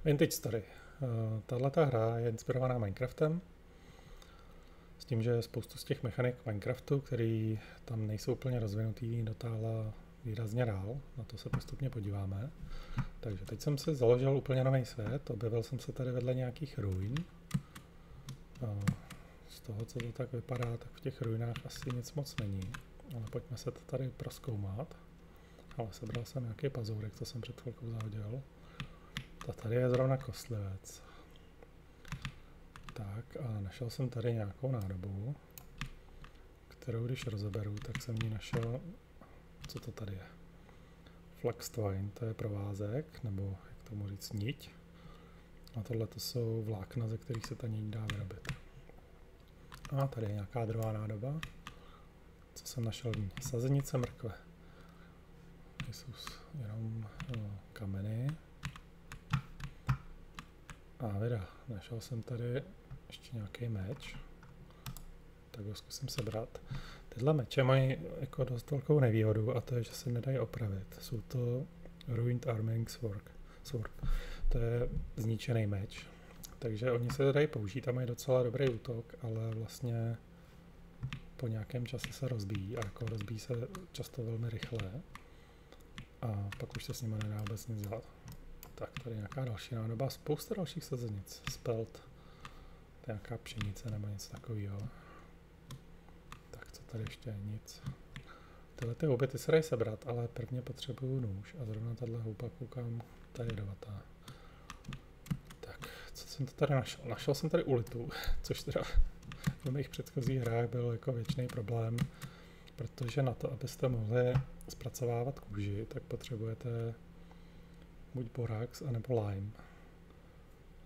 Vintage Story. Tato hra je inspirovaná Minecraftem, s tím, že spoustu z těch mechanik Minecraftu, který tam nejsou úplně rozvinutý, dotáhla výrazně dál. Na to se postupně podíváme. Takže teď jsem si založil úplně nový svět, objevil jsem se tady vedle nějakých ruin. Z toho, co to tak vypadá, tak v těch ruinách asi nic moc není. Ale pojďme se to tady prozkoumat. Ale sebral jsem nějaký pazourek, co jsem před chvilkou zahodil. A tady je zrovna kostlivec. Tak a našel jsem tady nějakou nádobu, kterou když rozeberu, tak jsem ji našel, co to tady je. Flax twine, to je provázek, nebo jak tomu říct, niť. A tohle to jsou vlákna, ze kterých se ta niť dá vyrobit. A tady je nějaká druhá nádoba. Co jsem našel v ní? Sazenice mrkve. Tady jsou jenom kameny. A vida, našel jsem tady ještě nějaký meč. Tak ho zkusím sebrat. Tyhle meče mají jako dost velkou nevýhodu a to je, že se nedají opravit. Jsou to Ruined Arming Sword. To je zničený meč. Takže oni se dají použít a mají docela dobrý útok, ale vlastně po nějakém čase se rozbíjí a jako rozbíjí se často velmi rychle. A pak už se s nimi nedá vůbec nic dělat. Tak tady nějaká další nádoba, spousta dalších sazenic. Spelt, to je nějaká pšenice nebo něco takového. Tak co tady ještě je? Nic. Tyhle ty houby ty se dají sebrat, ale prvně potřebuju nůž a zrovna tahle houba koukám, ta je jedovatá. Tak, co jsem to tady našel? Našel jsem tady ulitu, což teda v mých předchozích hrách byl jako věčný problém, protože na to, abyste mohli zpracovávat kůži, tak potřebujete buď borax, anebo lime.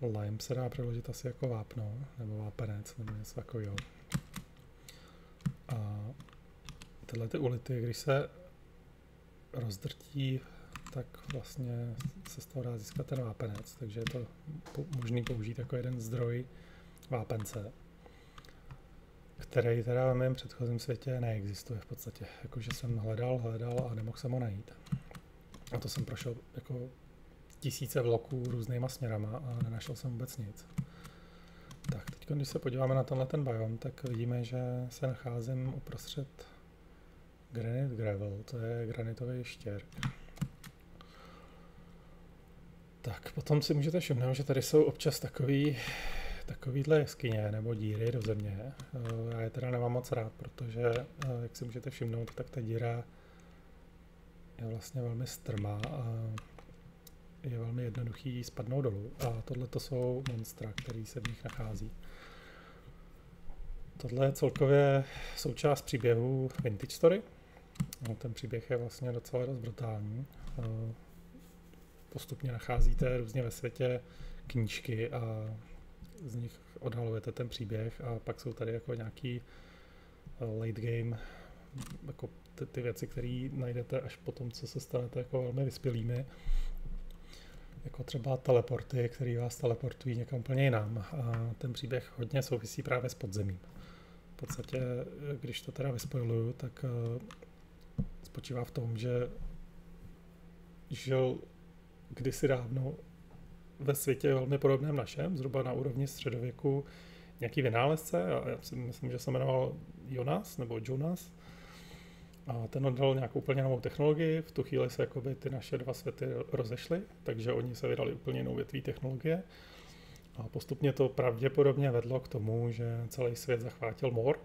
Lime se dá přeložit asi jako vápno, nebo vápenec, nebo něco takového. A tyhle ty ulity, když se rozdrtí, tak vlastně se z toho dá získat ten vápenec, takže je to možný použít jako jeden zdroj vápence, který teda v mém předchozím světě neexistuje v podstatě. Jakože jsem hledal a nemohl jsem ho najít. A to jsem prošel jako tisíce bloků různýma směrama a nenašel jsem vůbec nic. Tak, teď když se podíváme na tenhle ten biom, tak vidíme, že se nacházím uprostřed Granite Gravel, to je granitový štěrk. Tak, potom si můžete všimnout, že tady jsou občas takovýhle jeskyně nebo díry do země. Já je teda nemám moc rád, protože, jak si můžete všimnout, tak ta díra je vlastně velmi strmá a je velmi jednoduchý spadnout dolů. A tohle to jsou monstra, který se v nich nachází. Tohle je celkově součást příběhu Vintage Story. Ten příběh je vlastně docela dost brutální. Postupně nacházíte různě ve světě knížky a z nich odhalujete ten příběh a pak jsou tady jako nějaký late game, jako ty věci, které najdete až po tom, co se stanete jako velmi vyspělými. Jako třeba teleporty, které vás teleportují někam úplně jinam. A ten příběh hodně souvisí právě s podzemím. V podstatě, když to teda vyspoiluju, tak spočívá v tom, že žil kdysi dávno ve světě velmi podobném našem, zhruba na úrovni středověku, nějaký vynálezce, a já si myslím, že se jmenoval Jonas. A ten oddal nějakou úplně novou technologii, v tu chvíli se jakoby ty naše dva světy rozešly, takže oni se vydali úplně jinou větví technologie. A postupně to pravděpodobně vedlo k tomu, že celý svět zachvátil mor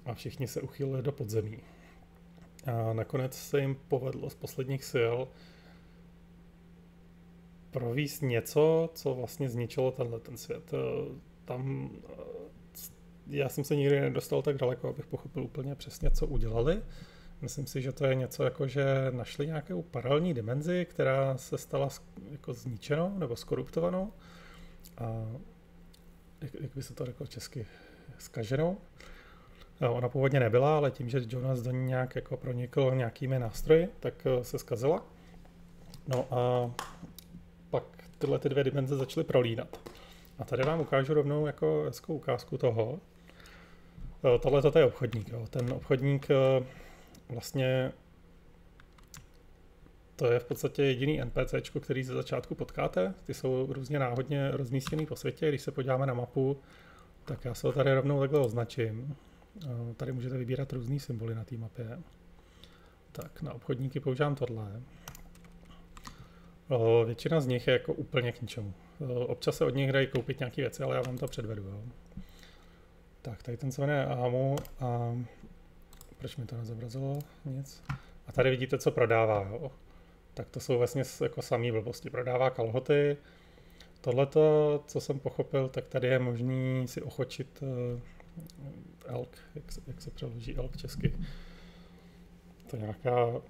a všichni se uchýlili do podzemí. A nakonec se jim povedlo z posledních sil provést něco, co vlastně zničilo ten svět. Tam já jsem se nikdy nedostal tak daleko, abych pochopil úplně přesně, co udělali. Myslím si, že to je něco jako, že našli nějakou paralelní dimenzi, která se stala jako zničenou nebo skoruptovanou. A jak by se to řeklo česky, zkaženou. Ona původně nebyla, ale tím, že Jonas do ní nějak jako pronikl nějakými nástroji, tak se zkazila. No a pak tyhle ty dvě dimenze začaly prolínat. A tady vám ukážu rovnou jako hezkou ukázku toho. Tohle to je obchodník. Jo. Ten obchodník vlastně to je v podstatě jediný NPCčko, který ze začátku potkáte. Ty jsou různě náhodně rozmístěný po světě. Když se podíváme na mapu, tak já se ho tady rovnou takhle označím. Tady můžete vybírat různý symboly na té mapě. Tak, na obchodníky používám tohle. Většina z nich je jako úplně k ničemu. Občas se od nich dají koupit nějaké věci, ale já vám to předvedu. Jo. Tak, tady ten se jmenuje Amu a proč mi to nezobrazilo? Nic. A tady vidíte, co prodává. Jo. Tak to jsou vlastně jako samý blbosti. Prodává kalhoty. Tohleto, co jsem pochopil, tak tady je možný si ochočit elk. Jak se přeloží elk česky? To je nějaká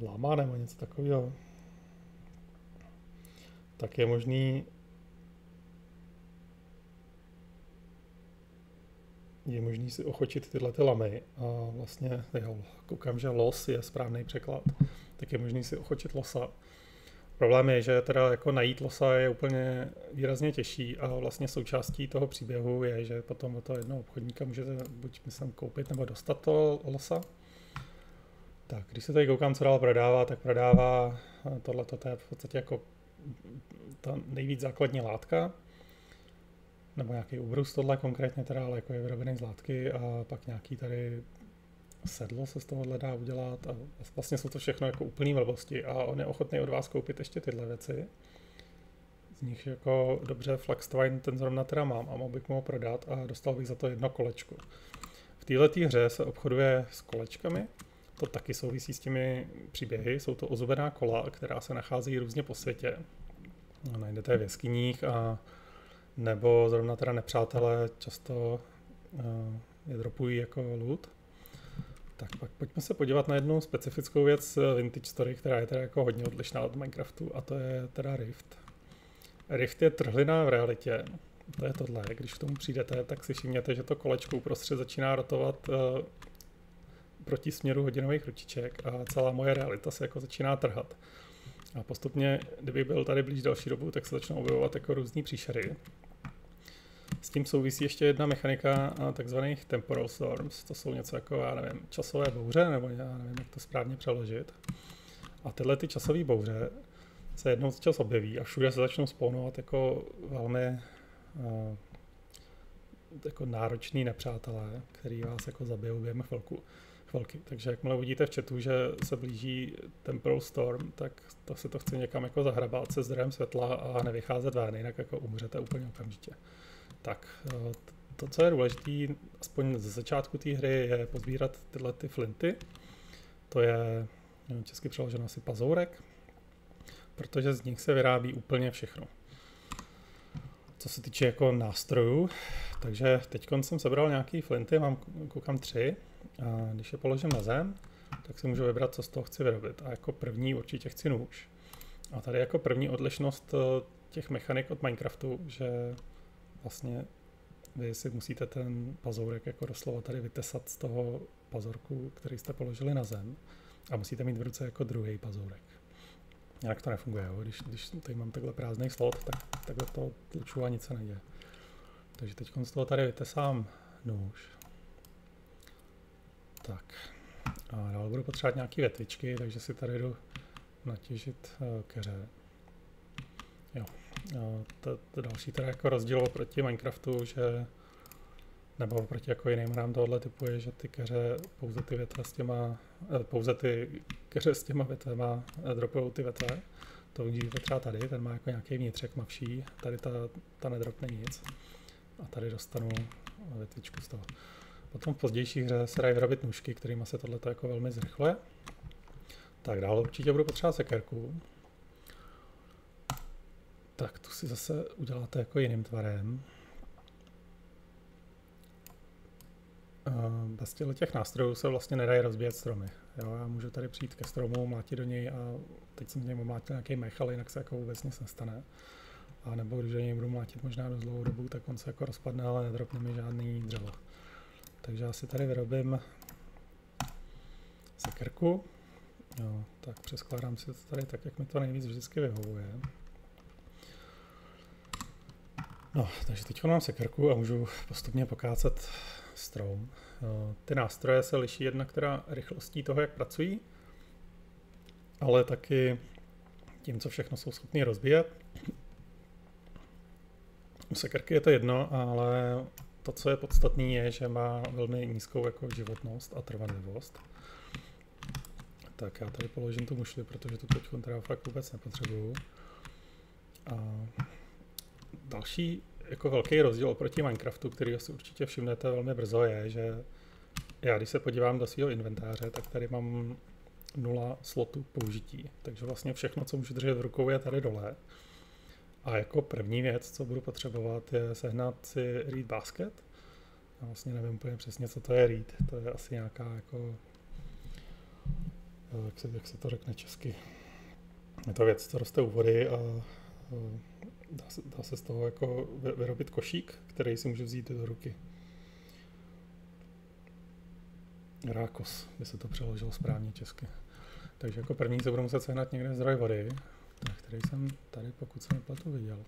lama nebo něco takového. Tak je možný si ochočit tyhle ty lamy a vlastně, jo, koukám, že los je správný překlad, tak je možný si ochočit losa. Problém je, že teda jako najít losa je úplně výrazně těžší a vlastně součástí toho příběhu je, že potom od toho jednoho obchodníka můžete buď myslím koupit nebo dostat to losa. Tak, když se tady koukám, co dál prodává, tak prodává tohleto, to je v podstatě jako ta nejvíc základní látka, nebo nějaký ubrus tohle konkrétně teda, ale jako je vyrobený z látky a pak nějaký tady sedlo se z tohohle dá udělat a vlastně jsou to všechno jako úplný blbosti a on je ochotný od vás koupit ještě tyhle věci. Z nich jako dobře Flaxtwine ten zrovna teda mám a mohl bych mu ho prodat a dostal bych za to jedno kolečko. V této hře se obchoduje s kolečkami, to taky souvisí s těmi příběhy, jsou to ozubená kola, která se nacházejí různě po světě. Najdete je v jeskyních a nebo zrovna teda nepřátelé často je dropují jako loot. Tak pak pojďme se podívat na jednu specifickou věc Vintage Story, která je teda jako hodně odlišná od Minecraftu a to je teda Rift. Rift je trhlina v realitě. To je tohle. Když k tomu přijdete, tak si všimněte, že to kolečko uprostřed začíná rotovat proti směru hodinových ručiček a celá moje realita se jako začíná trhat. A postupně, kdyby byl tady blíž další dobu, tak se začnou objevovat jako různý příšery. S tím souvisí ještě jedna mechanika takzvaných temporal storms. To jsou něco jako, já nevím, časové bouře, nebo já nevím, jak to správně přeložit. A tyhle ty časové bouře se jednou z čas objeví a všude se začnou spawnovat jako velmi jako náročný nepřátelé, který vás jako zabijou během chvilky. Takže jakmile uvidíte v chatu, že se blíží Temporal Storm, tak to se to chce někam jako zahrabat se zdrojem světla a nevycházet ven, jinak jako umřete úplně okamžitě. Tak, to, co je důležité, aspoň ze začátku té hry, je pozbírat tyhle ty flinty. To je česky přeloženo asi pazourek, protože z nich se vyrábí úplně všechno. Co se týče jako nástrojů, takže teď jsem sebral nějaký flinty, koukám 3, a když je položím na zem, tak si můžu vybrat, co z toho chci vyrobit. A jako první určitě chci nůž. A tady jako první odlišnost těch mechanik od Minecraftu, že vlastně vy si musíte ten pazourek jako doslova tady vytesat z toho pazorku, který jste položili na zem a musíte mít v ruce jako druhý pazourek. Jinak to nefunguje, jo? Když tady mám takhle prázdný slot, tak takhle to tluču a nic se neděje. Takže teď z toho tady vytesám nůž. Tak. A dál budu potřebovat nějaké větvičky, takže si tady jdu natěžit keře. Jo. To další teda jako rozdíl oproti Minecraftu, že nebo proti jako jiným hrám tohohle typu je, že ty keře pouze ty větve s těma, pouze ty keře s těma větvema dropujou ty větve. To vidíte třeba tady, ten má jako nějaký vnitřek mavší, tady ta nedropne nic. A tady dostanu větvičku z toho. Potom v pozdější hře se dají vyrobit nůžky, kterými se tohleto jako velmi zrychluje. Tak dále určitě budu potřebovat sekerku. Tak tu si zase uděláte jako jiným tvarem. Bez těch nástrojů se vlastně nedají rozbíjet stromy. Jo, já můžu tady přijít ke stromu, mlátit do něj a teď jsem z něj mlátil nějaký mech, ale jinak se jako vůbec nic nestane. A nebo když do něj budu mlátit možná dost dlouhou dobu, tak on se jako rozpadne, ale nedropne mi žádný dřevo. Takže já si tady vyrobím sekerku. Jo, tak přeskládám si to tady tak, jak mi to nejvíc vždycky vyhovuje. No, takže teď mám sekerku a můžu postupně pokácet strom. Ty nástroje se liší jednak teda rychlostí toho, jak pracují. ale taky tím, co všechno jsou schopni rozbíjet. U sekerky je to jedno, ale to, co je podstatné, je, že má velmi nízkou jako životnost a trvanlivost. Tak já tady položím tu mušli, protože tu teď teda fakt vůbec nepotřebuju. A další jako velký rozdíl oproti Minecraftu, který si určitě všimnete velmi brzo, je, že já když se podívám do svého inventáře, tak tady mám 0 slotů použití. Takže vlastně všechno, co můžu držet v rukou, je tady dole. A jako první věc, co budu potřebovat, je sehnat si reed basket. Já vlastně nevím úplně přesně, co to je reed. To je asi nějaká jako... Jak se to řekne česky? Je to věc, co roste u vody a dá se z toho jako vyrobit košík, který si může vzít do ruky. Rákos by se to přeložilo správně česky. Takže jako první se budu muset sehnat někde zdroj vody, který jsem tady, pokud se nepletu, viděl.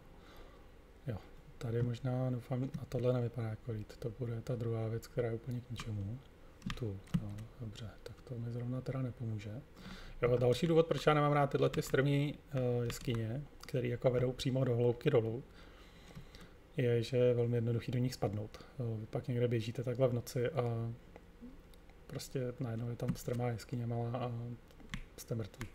Jo, tady možná doufám, a tohle nevypadá jako reed, to bude ta druhá věc, která je úplně k ničemu. Tu, no, dobře, tak to mi zrovna teda nepomůže. Jo, další důvod, proč já nemám rád tyhle ty strmý jeskyně, které jako vedou přímo do hloubky dolů, je, že je velmi jednoduchý do nich spadnout. Vy pak někde běžíte takhle v noci a prostě najednou je tam strmá jeskyně malá a jste mrtví.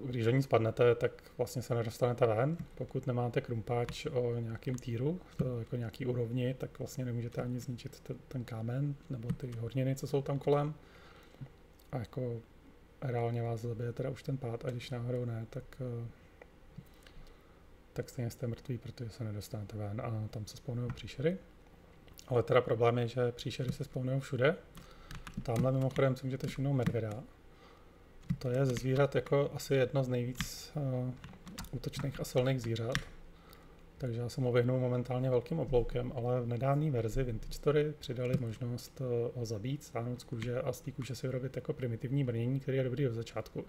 Když do ní spadnete, tak vlastně se nedostanete ven. Pokud nemáte krumpáč o nějakém týru, jako nějaký úrovni, tak vlastně nemůžete ani zničit ten kámen nebo ty horniny, co jsou tam kolem. A jako reálně vás zabije teda už ten pád, a když náhodou ne, tak stejně jste mrtví, protože se nedostanete ven a tam se spawnují příšery. Ale teda problém je, že příšery se spawnují všude. Tamhle mimochodem si můžete všimnout medvěda. To je ze zvířat jako asi jedno z nejvíc útočných a silných zvířat. Takže já jsem ho vyhnul momentálně velkým obloukem, ale v nedávné verzi Vintage Story přidali možnost ho zabít, stáhnout z kůže a z té kůže si vyrobit jako primitivní brnění, který je dobrý od začátku.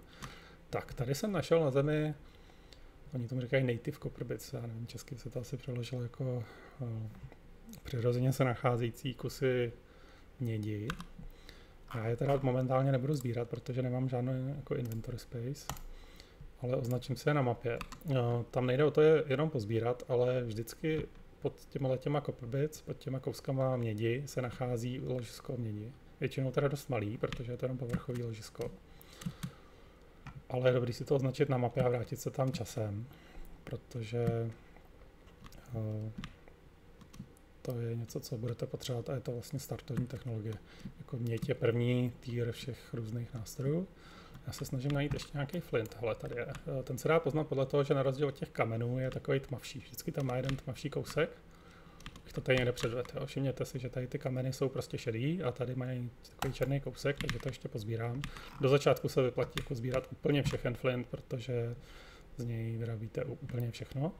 Tak, tady jsem našel na zemi, oni tomu říkají native copper bits, já nevím, česky se to asi přeložilo jako přirozeně se nacházející kusy mědi. Já je teda momentálně nebudu sbírat, protože nemám žádný jako inventory space, ale označím si je na mapě. Tam nejde o to je jenom pozbírat, ale vždycky pod těma copper bits, pod těma kouskama mědi se nachází ložisko mědi. Většinou teda dost malý, protože je to jenom povrchový ložisko. Ale je dobrý si to označit na mapě a vrátit se tam časem, protože to je něco, co budete potřebovat a je to vlastně startovní technologie. Jako měď je první tier všech různých nástrojů. Já se snažím najít ještě nějaký flint. Hele, tady je. Ten se dá poznat podle toho, že na rozdíl od těch kamenů je takový tmavší. Vždycky tam má jeden tmavší kousek. Bych to tady někde předvedl. Všimněte si, že tady ty kameny jsou prostě šedý a tady mají takový černý kousek, takže to ještě pozbírám. Do začátku se vyplatí jako sbírat úplně všechen flint, protože z něj vyrobíte úplně všechno.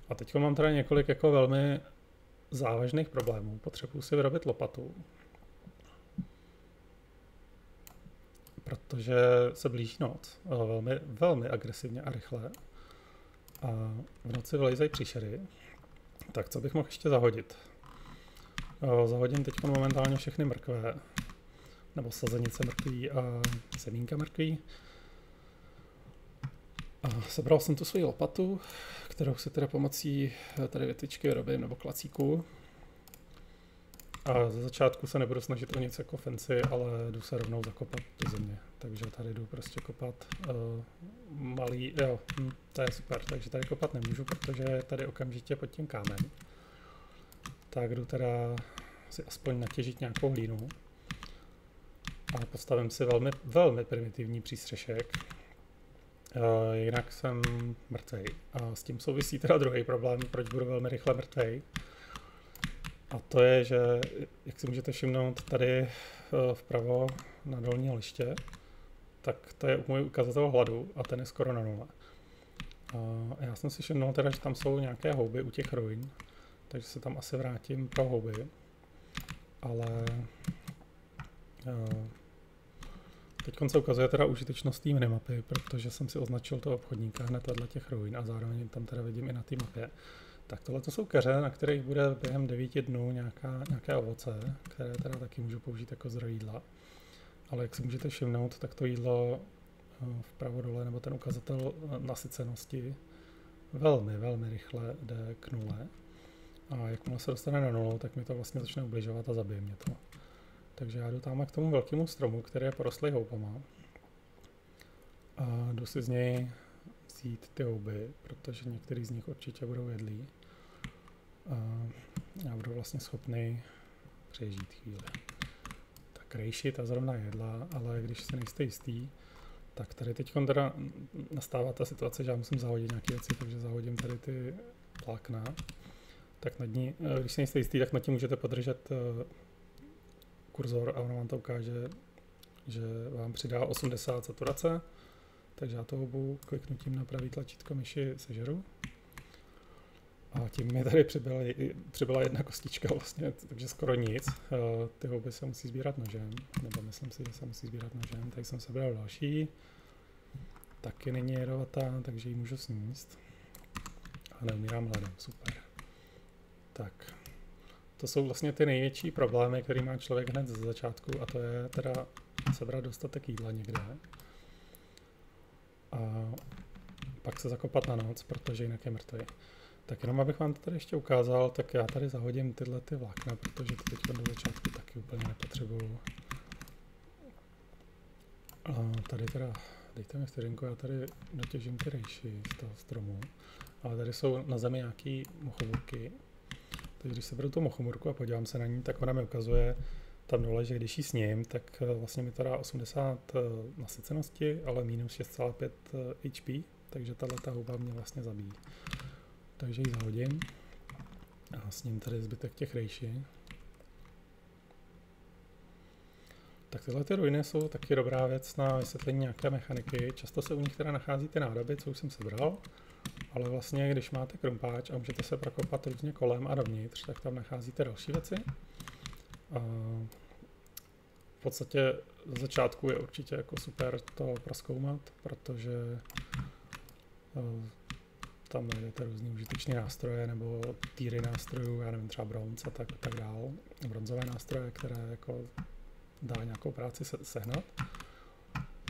A teď mám tady několik jako velmi závažných problémů. Potřebuji si vyrobit lopatu, protože se blíží noc velmi, velmi agresivně a rychle a v noci vylejzají příšery. Tak co bych mohl ještě zahodit? Zahodím teď momentálně všechny mrkve, nebo sazenice mrkví a semínka mrkví. A sebral jsem tu svoji lopatu, kterou si teda pomocí tady větičky vyrobím, nebo klacíku. A ze začátku se nebudu snažit o nic jako fancy, ale jdu se rovnou zakopat do země. Takže tady jdu prostě kopat malý, jo, to je super, takže tady kopat nemůžu, protože je tady okamžitě pod tím kámen. Tak jdu teda si aspoň natěžit nějakou hlínu. A postavím si velmi, velmi primitivní přístřešek. Jinak jsem mrtvej. A s tím souvisí teda druhý problém, proč budu velmi rychle mrtvej. A to je, že, jak si můžete všimnout tady vpravo na dolní liště, tak to je můj ukazatel hladu a ten je skoro na nule. A já jsem si všimnul teda, že tam jsou nějaké houby u těch ruin, takže se tam asi vrátím pro houby. Ale teď se ukazuje teda užitečnost té minimapy, protože jsem si označil toho obchodníka hned vedle těch ruin a zároveň tam teda vidím i na té mapě. Tak tohle to jsou keře, na kterých bude během 9 dnů nějaké ovoce, které teda taky můžu použít jako zdroj jídla. Ale jak si můžete všimnout, tak to jídlo vpravo dole, nebo ten ukazatel nasycenosti velmi rychle jde k nule. A jakmile se dostane na nulu, tak mi to vlastně začne ubližovat a zabije mě to. Takže já jdu tam k tomu velkému stromu, který je porostlý houbama. A jdu si z něj vzít ty houby, protože některý z nich určitě budou jedlí. A já budu vlastně schopný přežít chvíli. Tak rejši, ta zrovna jedla, ale když se nejste jistý, tak tady teď teda nastává ta situace, že já musím zahodit nějaké věci, takže zahodím tady ty vlákna. Tak nad ní, když se nejste jistý, tak nad tím můžete podržet kurzor a ono vám to ukáže, že vám přidá 80 saturace. Takže já to houbu kliknutím na pravý tlačítko myši sežeru. A tím mi tady přibyla jedna kostička vlastně, takže skoro nic. Ty houby se musí sbírat nožem, nebo myslím si, že se musí sbírat nožem. Tady jsem sebral další. Taky není jedovatá, takže ji můžu sníst. A neumírám hladem, super. Tak, to jsou vlastně ty největší problémy, které má člověk hned ze začátku, a to je teda sebrat dostatek jídla někde. A pak se zakopat na noc, protože jinak je mrtvý. Tak jenom abych vám to tady ještě ukázal, tak já tady zahodím tyhle ty vlákna, protože to teď do začátku taky úplně nepotřebuju. A tady teda, dejte mi vteřinku, já tady dotěžím ty rejši z toho stromu. Ale tady jsou na zemi nějaký mochomůrky. Takže když se beru tu mochomůrku a podívám se na ní, tak ona mi ukazuje tam dole, že když ji sním, tak vlastně mi to dá 80 nasycenosti, ale minus 6,5 HP, takže tato houba mě vlastně zabíjí. Takže ji zahodím a sním tady zbytek těch rejší. Tak tyhle ty ruiny jsou taky dobrá věc na vysvětlení nějaké mechaniky. Často se u nich teda nachází ty nádoby, co už jsem sebral, ale vlastně když máte krumpáč a můžete se prokopat různě kolem a dovnitř, tak tam nacházíte další věci. A v podstatě z začátku je určitě jako super to prozkoumat, protože tam najdete různý užitečné nástroje nebo týry nástrojů, já nevím, třeba bronz a tak dál, bronzové nástroje, které jako dá nějakou práci sehnat.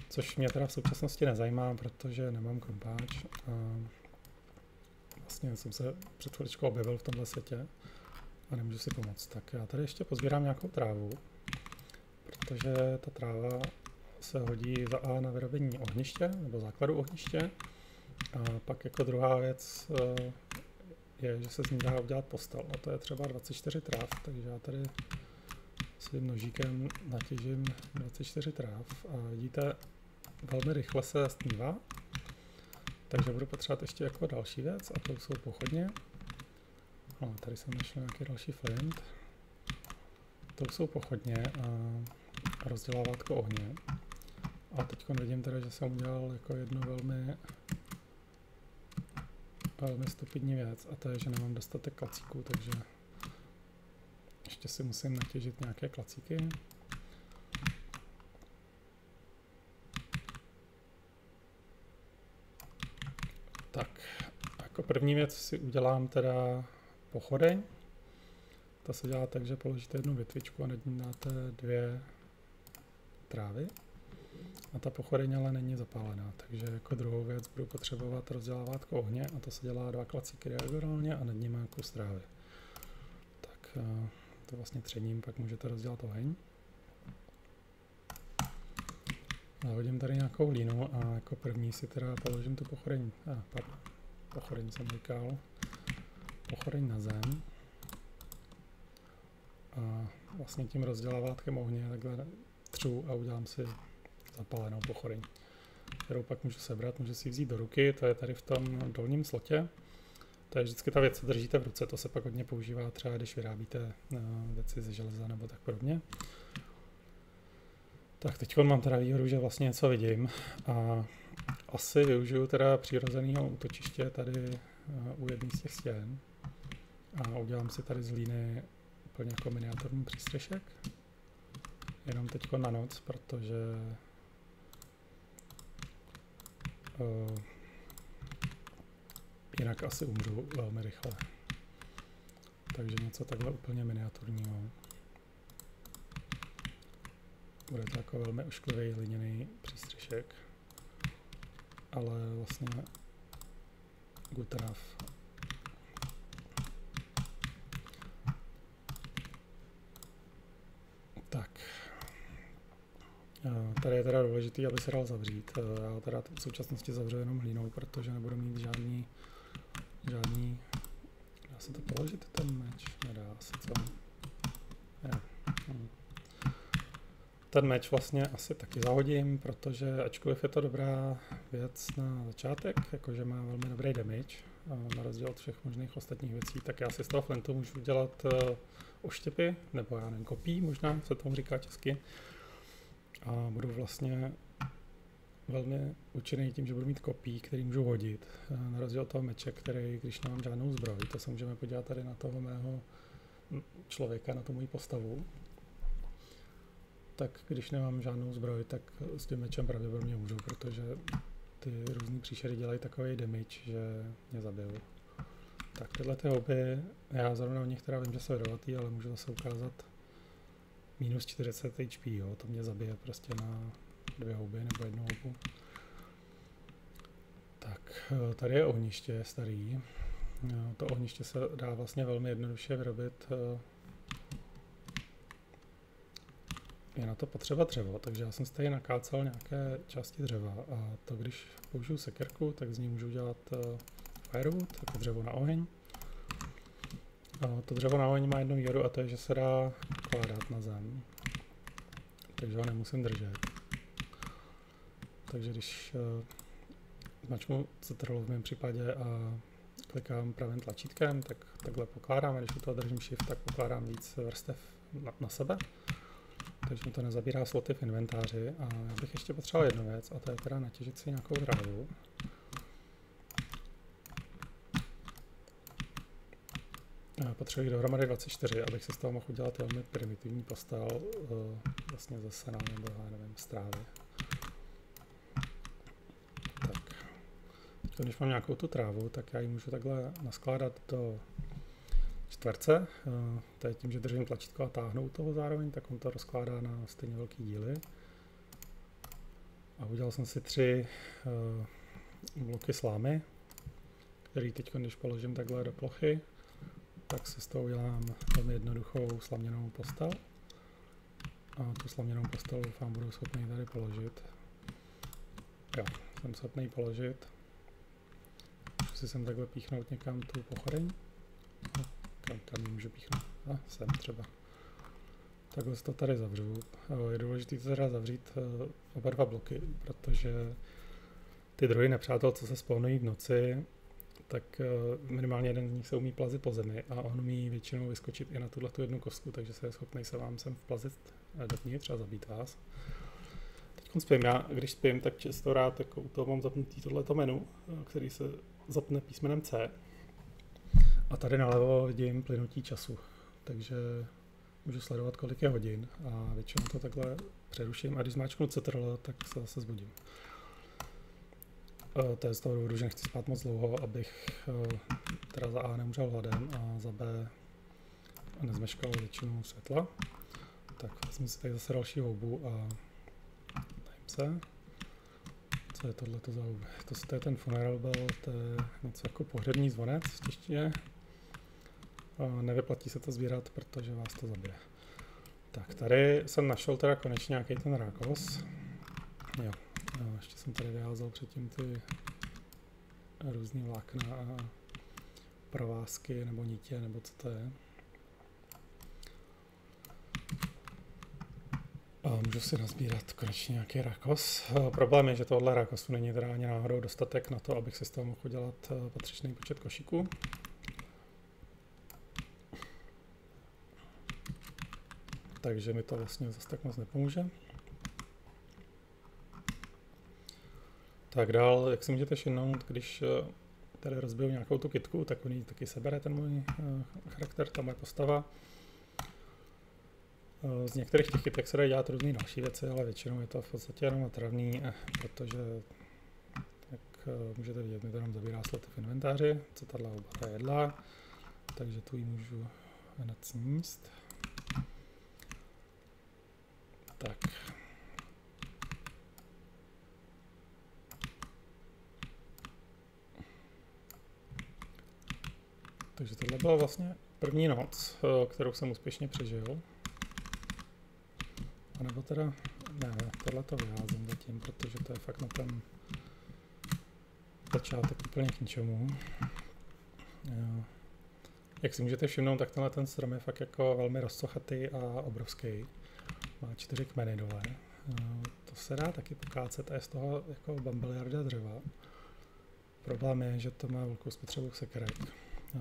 Což mě teda v současnosti nezajímá, protože nemám krumpáč. A vlastně jsem se před chviličkou objevil v tomhle světě a nemůžu si pomoct. Tak já tady ještě pozbírám nějakou trávu, protože ta tráva se hodí za A na vyrobení ohniště, nebo základu ohniště. A pak jako druhá věc je, že se z ní dá udělat postel. A to je třeba 24 tráv, takže já tady svým nožíkem natěžím 24 tráv a vidíte, velmi rychle se stmívá. Takže budu potřebovat ještě jako další věc a to jsou pochodně. No, tady jsem našel nějaký další flint. To jsou pochodně a rozdělávátko ohně. A teď vidím teda, že jsem udělal jako jednu velmi stupidní věc a to je, že nemám dostatek klacíků, takže ještě si musím natěžit nějaké klacíky. Tak, jako první věc si udělám teda pochodeň. To se dělá tak, že položíte jednu větvičku a nad ní dáte 2 trávy. A ta pochodeň ale není zapálená, takže jako druhou věc budu potřebovat rozdělávátko ohně a to se dělá 2 klacíky diagonálně a nad nimi kus trávy. Tak to vlastně třením, pak můžete rozdělat oheň. Zahodím tady nějakou hlínu a jako první si teda položím tu pochodeň, pochodeň jsem říkal, pochodeň na zem. A vlastně tím rozdělávátkem ohně takhle třu a udělám si zapálenou pochodeň, kterou pak můžu sebrat, můžu si ji vzít do ruky, to je tady v tom dolním slotě. To je vždycky ta věc, co držíte v ruce, to se pak hodně používá třeba, když vyrábíte věci ze železa nebo tak podobně. Tak teď mám teda výhodu, že vlastně něco vidím a asi využiju teda přirozeného útočiště tady u jedné z těch stěn a udělám si tady z hlíny úplně jako miniaturní přístřešek. Jenom teď na noc, protože jinak asi umřu velmi rychle. Takže něco takhle úplně miniaturního. Bude to jako velmi ošklivý hliněný přístřešek. ale vlastně good enough. Tak. Tady je teda důležitý, aby se dal zavřít. Já teda v současnosti zavřu jenom hlínou, protože nebudu mít žádný dá se to položit ten meč? Nedá se to. Ten meč vlastně asi taky zahodím, protože ačkoliv je to dobrá věc na začátek, jakože má velmi dobrý damage, na rozdíl od všech možných ostatních věcí, tak já si z toho flintu můžu dělat oštěpy, nebo já nevím, kopí možná, se tomu říká česky. A budu vlastně velmi účinný tím, že budu mít kopí, který můžu hodit, na rozdíl od toho meče, který, když nemám žádnou zbroj, to se můžeme podívat tady na toho mého člověka, na tu moji postavu, tak když nemám žádnou zbroj, tak s tím mečem pravděpodobně můžu, protože ty různý příšery dělají takový damage, že mě zabijou. Tak tyhle ty houby, já zrovna o nich teda vím, že jsou jedovatý, ale můžu zase ukázat minus 40 HP, jo, to mě zabije prostě na 2 houby nebo 1 houbu. Tak, tady je ohniště starý. To ohniště se dá vlastně velmi jednoduše vyrobit. Je na to potřeba dřevo, takže já jsem tady nakácal nějaké části dřeva a to když použiju sekerku, tak z ní můžu dělat firewood, jako dřevo na oheň. To dřevo na oheň má jednu výhodu a to je, že se dá kládat na zem, takže ho nemusím držet. Takže když zmačknu Ctrl v mém případě a klikám pravým tlačítkem, tak takhle pokládám a když u toho držím Shift, tak pokládám víc vrstev na sebe. Takže mi to nezabírá sloty v inventáři a já bych ještě potřeboval jednu věc a to je teda natěžit si nějakou trávu. Potřebuji dohromady 24, abych si z toho mohl udělat velmi primitivní postel, vlastně ze sena nebo já nevím, z trávy. Tak. Teď, když mám nějakou tu trávu, tak já ji můžu takhle naskládat do čtverce. To je tím, že držím tlačítko a táhnu toho zároveň, tak on to rozkládá na stejně velký díly. A udělal jsem si 3 bloky slámy, který teď, když položím takhle do plochy, tak si z toho udělám velmi jednoduchou slaměnou postel. A tu slaměnou postel doufám budu schopný tady položit. Jo, jsem schopný položit. Můžu si sem takhle píchnout někam tu pochodeň. Kam můžu píchnout? Sem třeba. Takhle si to tady zavřu. Je důležité to teda zavřít oba 2 bloky, protože ty druhy nepřátel, co se spawnují v noci, tak minimálně jeden z nich se umí plazit po zemi a on umí většinou vyskočit i na tuhletu jednu kostku, takže se je schopný se vám sem vplazit dovnitř a zabít vás. Teď spím. Já, když spím, tak často rád jako u toho mám zapnutý tohleto menu, který se zapne písmenem C. A tady nalevo vidím plynutí času, takže můžu sledovat, kolik je hodin a většinou to takhle přeruším a když zmáčknu Ctrl, tak se zase zbudím. To je z toho důvodu, že nechci spát moc dlouho, abych teda za A neumřel hladem a za B nezmeškal většinu světla. Tak vezmu si tady zase další houbu a dajím se. Co je tohleto za houby? To je ten funeral bell, to je něco jako pohřební zvonec v češtině. Nevyplatí se to sbírat, protože vás to zabije. Tak, tady jsem našel teda konečně nějaký ten rákos. Jo, ještě jsem tady vyházel předtím ty různý vlákna a provázky nebo nitě, nebo co to je. A můžu si nazbírat konečně nějaký rákos. Problém je, že tohle rákosu není teda ani náhodou dostatek na to, abych si z toho mohl udělat patřičný počet košíků. Takže mi to vlastně zase tak moc nepomůže. Tak dál, jak si můžete všimnout, když tady rozbiju nějakou tu kytku, tak on ji taky sebere ten můj charakter, ta moje postava. Z některých těch kytek se dají dělat různé další věci, ale většinou je to v podstatě jenom otravný, protože, jak můžete vidět, mi to jenom zabírá sloty v inventáři, co tahle houba ta jedla, takže tu ji můžu hned sníst. Tak. Takže tohle byla vlastně první noc, kterou jsem úspěšně přežil. A nebo teda, ne, tohle to vyházím zatím, protože to je fakt na ten začátek úplně k ničemu. Jak si můžete všimnout, tak tenhle ten strom je fakt jako velmi rozsochatý a obrovský. Má 4 kmeny dole. To se dá taky pokácet a je z toho jako bambiliarda dřeva. Problém je, že to má velkou spotřebu sekerek.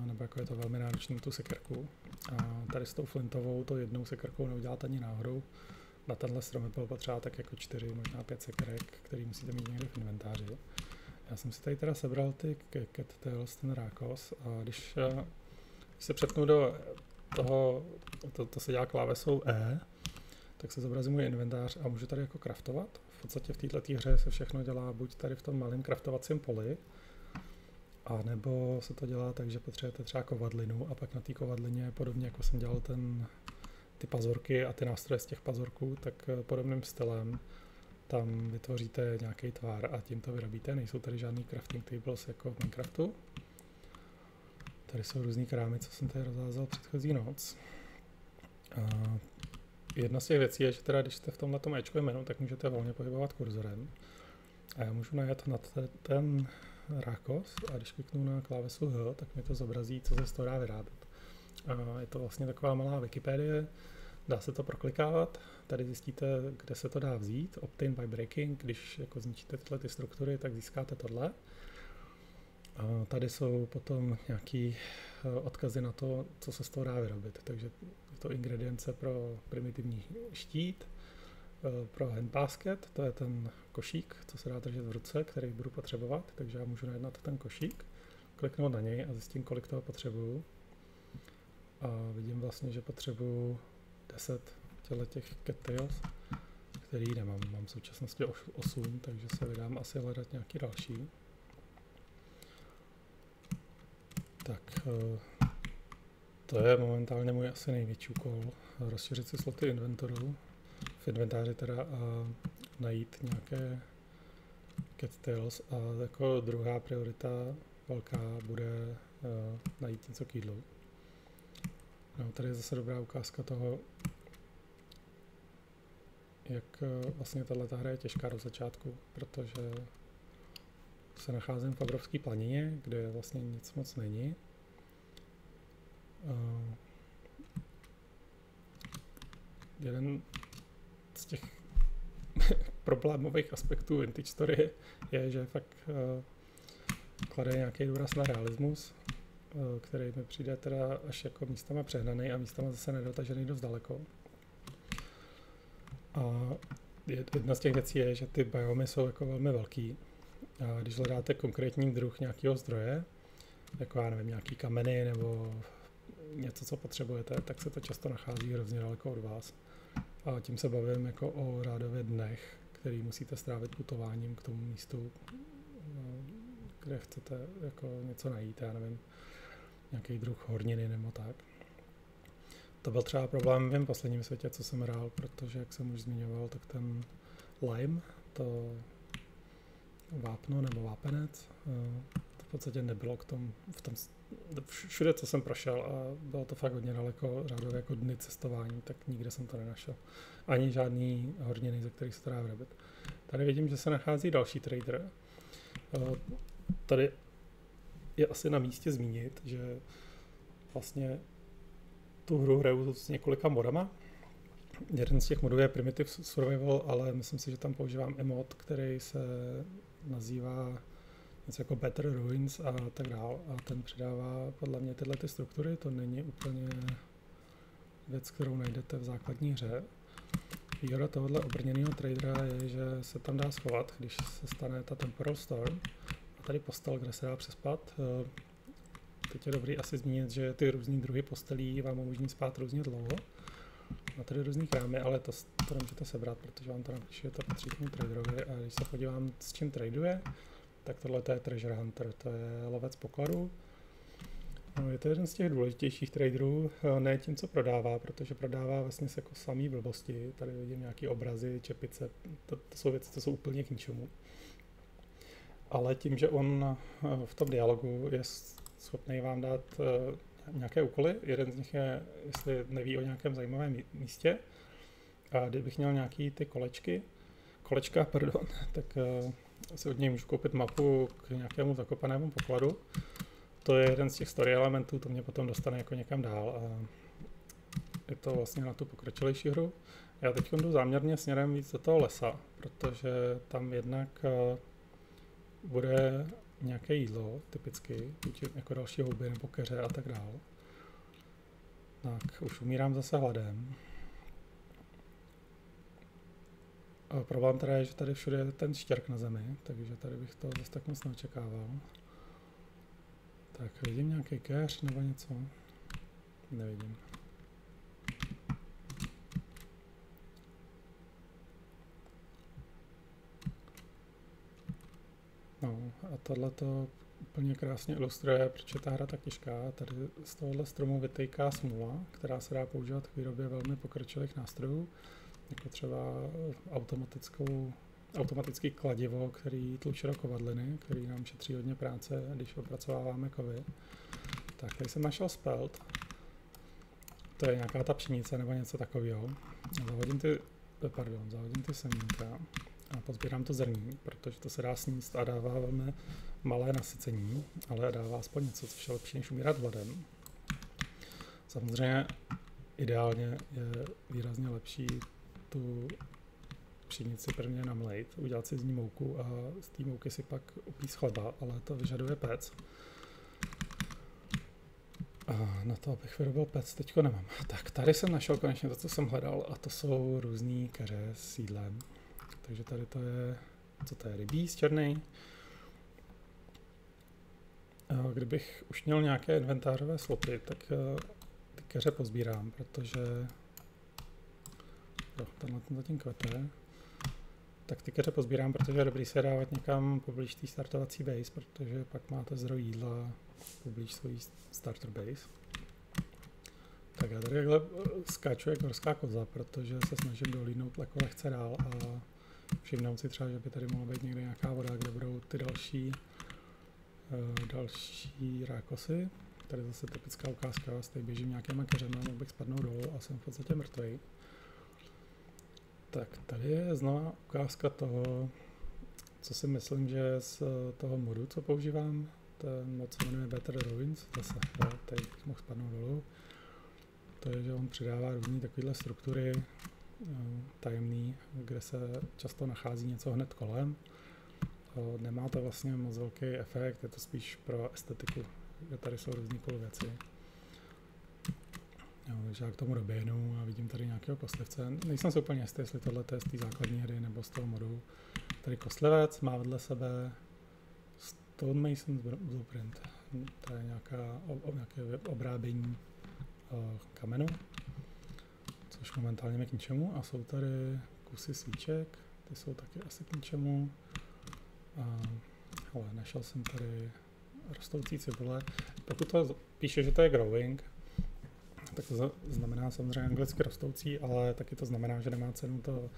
Nebo jako je to velmi náročné tu sekerku. A tady s tou flintovou to jednou sekerkou neuděláte ani náhodou. Na tenhle strom bylo potřeba tak jako 4, možná 5 sekerek, který musíte mít někde v inventáři. Já jsem si tady teda sebral ty cattails, ten rákos, a když se přepnu do toho, to se dělá klávesou E, tak se zobrazí můj inventář a můžu tady jako craftovat. V podstatě v této hře se všechno dělá buď tady v tom malém craftovacím poli, a nebo se to dělá tak, že potřebujete třeba kovadlinu a pak na té kovadlině, podobně jako jsem dělal ty pazurky a ty nástroje z těch pazurků, tak podobným stylem tam vytvoříte nějaký tvar a tím to vyrobíte. Nejsou tady žádný crafting tables jako v Minecraftu. Tady jsou různý krámy, co jsem tady rozházel předchozí noc. A jedna z těch věcí je, že teda, když jste v tomhletom Ečkovém menu, tak můžete volně pohybovat kurzorem. A já můžu najet na ten rákos a když kliknu na klávesu H, tak mi to zobrazí, co se z toho dá vyrábět. A je to vlastně taková malá Wikipedie, dá se to proklikávat, tady zjistíte, kde se to dá vzít, obtain by breaking, když jako zničíte tyhle ty struktury, tak získáte tohle. A tady jsou potom nějaký odkazy na to, co se z toho dá vyrobit, takže je to ingredience pro primitivní štít, pro handbasket, to je ten košík, co se dá držet v ruce, který budu potřebovat, takže já můžu najednat ten košík, kliknout na něj a zjistím, kolik toho potřebuju. A vidím vlastně, že potřebuju 10 těch cattails, který nemám. Mám v současnosti 8, takže se vydám asi hledat nějaký další. Tak, to je momentálně můj asi největší úkol. Rozšířit si sloty inventoru, v inventáři teda a najít nějaké cattails a jako druhá priorita velká bude najít něco k jídlu. No, tady je zase dobrá ukázka toho, jak vlastně tato hra je těžká do začátku, protože se nacházím v obrovské planině, kde vlastně nic moc není. Jeden z těch problémových aspektů Vintage Story je, že fakt klade nějaký důraz na realismus, který mi přijde teda až jako místama přehnaný a místama zase nedotažený dost daleko. A jedna z těch věcí je, že ty biomy jsou jako velmi velký. A když hledáte konkrétní druh nějakého zdroje, jako já nevím, nějaký kameny nebo něco, co potřebujete, tak se to často nachází hrozně daleko od vás. A tím se bavím jako o řádově dnech, který musíte strávit putováním k tomu místu, kde chcete jako něco najít, já nevím, nějaký druh horniny nebo tak. To byl třeba problém v mém posledním světě, co jsem hrál, protože, jak jsem už zmiňoval, tak ten lime, to vápno nebo vápenec, to v podstatě nebylo všude, co jsem prošel a bylo to fakt hodně daleko, řádově jako dny cestování, tak nikde jsem to nenašel. Ani žádný horniny, ze kterých se to dá vyrobit. Tady vidím, že se nachází další trader. Tady je asi na místě zmínit, že vlastně tu hru hraju s několika modama. Jeden z těch modů je Primitive Survival, ale myslím si, že tam používám emod, který se nazývá něco jako Better Ruins a tak dál. A ten přidává podle mě tyhle ty struktury. To není úplně věc, kterou najdete v základní hře. Výhoda tohohle obrněného tradera je, že se tam dá schovat, když se stane ta Temporal Storm. A tady postel, kde se dá přespat. Teď je dobrý asi zmínit, že ty různý druhy postelí vám umožní spát různě dlouho. Má tady různý krámy, ale to nemůžete sebrat, protože vám to napíše, že to patří tomu traderovi. A když se podívám, s čím traduje, tak tohle je Treasure Hunter, to je lovec pokladů. No, je to jeden z těch důležitějších traderů, ne tím, co prodává, protože prodává vlastně jako samý blbosti. Tady vidím nějaké obrazy, čepice, to jsou věci, co jsou úplně k ničemu. Ale tím, že on v tom dialogu je schopný vám dát nějaké úkoly. Jeden z nich je, jestli neví o nějakém zajímavém místě. A kdybych měl nějaký ty kolečka, tak si od něj můžu koupit mapu k nějakému zakopanému pokladu. To je jeden z těch story elementů, to mě potom dostane jako někam dál a je to vlastně na tu pokročilejší hru. Já teď jdu záměrně směrem víc do toho lesa, protože tam jednak bude nějaké jídlo, typicky, jako další houby nebo keře a tak dál. Tak, už umírám zase hladem. A problém teda je, že tady všude je ten štěrk na zemi, takže tady bych to zase tak moc neočekával. Tak, vidím nějaký keř nebo něco? Nevidím. No a tohle to úplně krásně ilustruje, proč je ta hra tak těžká. Tady z tohohle stromu vytejká smůla, která se dá používat k výrobě velmi pokročilých nástrojů, jako třeba automatický kladivo, který tluče do kovadliny, který nám šetří hodně práce, když opracováváme kovy. Tak, tady jsem našel spelt. To je nějaká ta pšenice nebo něco takového. Zahodím ty semínka a pozbírám to zrní, protože to se dá sníst a dává velmi malé nasycení, ale dává aspoň něco, což je lepší než umírat hladem. Samozřejmě ideálně je výrazně lepší tu pšenici prvně namlejt, udělat si z ní mouku a z té mouky si pak upíct chleba, ale to vyžaduje pec. A na to, abych vyrobil pec, teďko nemám. Tak tady jsem našel konečně to, co jsem hledal, a to jsou různý keře s jídlem. Takže tady to je, co to je, rybíz černý. Kdybych už měl nějaké inventářové sloty, tak ty keře pozbírám, protože tenhle ten zatím kvete. Tak ty keře pozbírám, protože je dobrý se dávat někam poblíž té startovací base, protože pak máte zdroj jídla poblíž svojí starter base. Tak já tady takhle skáču jak horská koza, protože se snažím dolídnout jako lehce dál a všimnout si třeba, že by tady mohla být někde nějaká voda, kde budou ty další rákosy. Tady zase typická ukázka, tady běžím nějakýma keřema, mohl bych spadnout dolů a jsem v podstatě mrtvej. Tak tady je znova ukázka toho, co si myslím, že z toho modu, co používám, ten mod se jmenuje Better Ruins, zase, tady bych mohl spadnout dolů. To je, že on přidává různé takovéhle struktury tajemný, kde se často nachází něco hned kolem. Nemá to vlastně moc velký efekt, je to spíš pro estetiku, že tady jsou různý cool věci. Takže já k tomu doběhnu a vidím tady nějakého kostlivce. Nejsem si úplně jistý, jestli tohle je z té základní hry nebo z toho modu. Tady kostlivec má vedle sebe Stonemason's Blueprint. To je nějaké obrábění kamenu, což momentálně je k ničemu. A jsou tady kusy svíček, ty jsou taky asi k ničemu. Ale našel jsem tady rostoucí cibule. Pokud to píše, že to je growing, tak to znamená samozřejmě anglicky rostoucí, ale taky to znamená, že nemá cenu to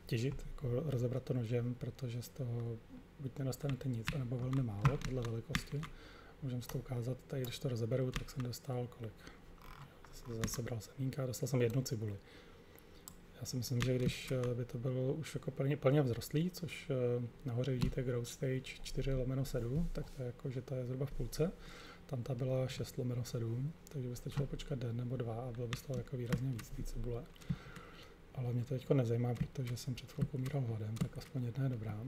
těžit, jako rozebrat to nožem, protože z toho buď nedostanete nic, anebo velmi málo podle velikosti. Můžeme si to ukázat, tady když to rozeberu, tak jsem dostal kolik. Zase bral semínka, dostal jsem 1 cibuli. Já si myslím, že když by to bylo už jako plně vzrostlý, což nahoře vidíte growth stage 4/7, tak to je jako, že to je zhruba v půlce. Tam ta byla 6/7, takže by stačilo počkat den nebo 2 a bylo by z toho jako výrazně víc té cibule. Ale mě to teďko nezajímá, protože jsem před chvilkou umíral hladem, tak aspoň jedna je dobrá.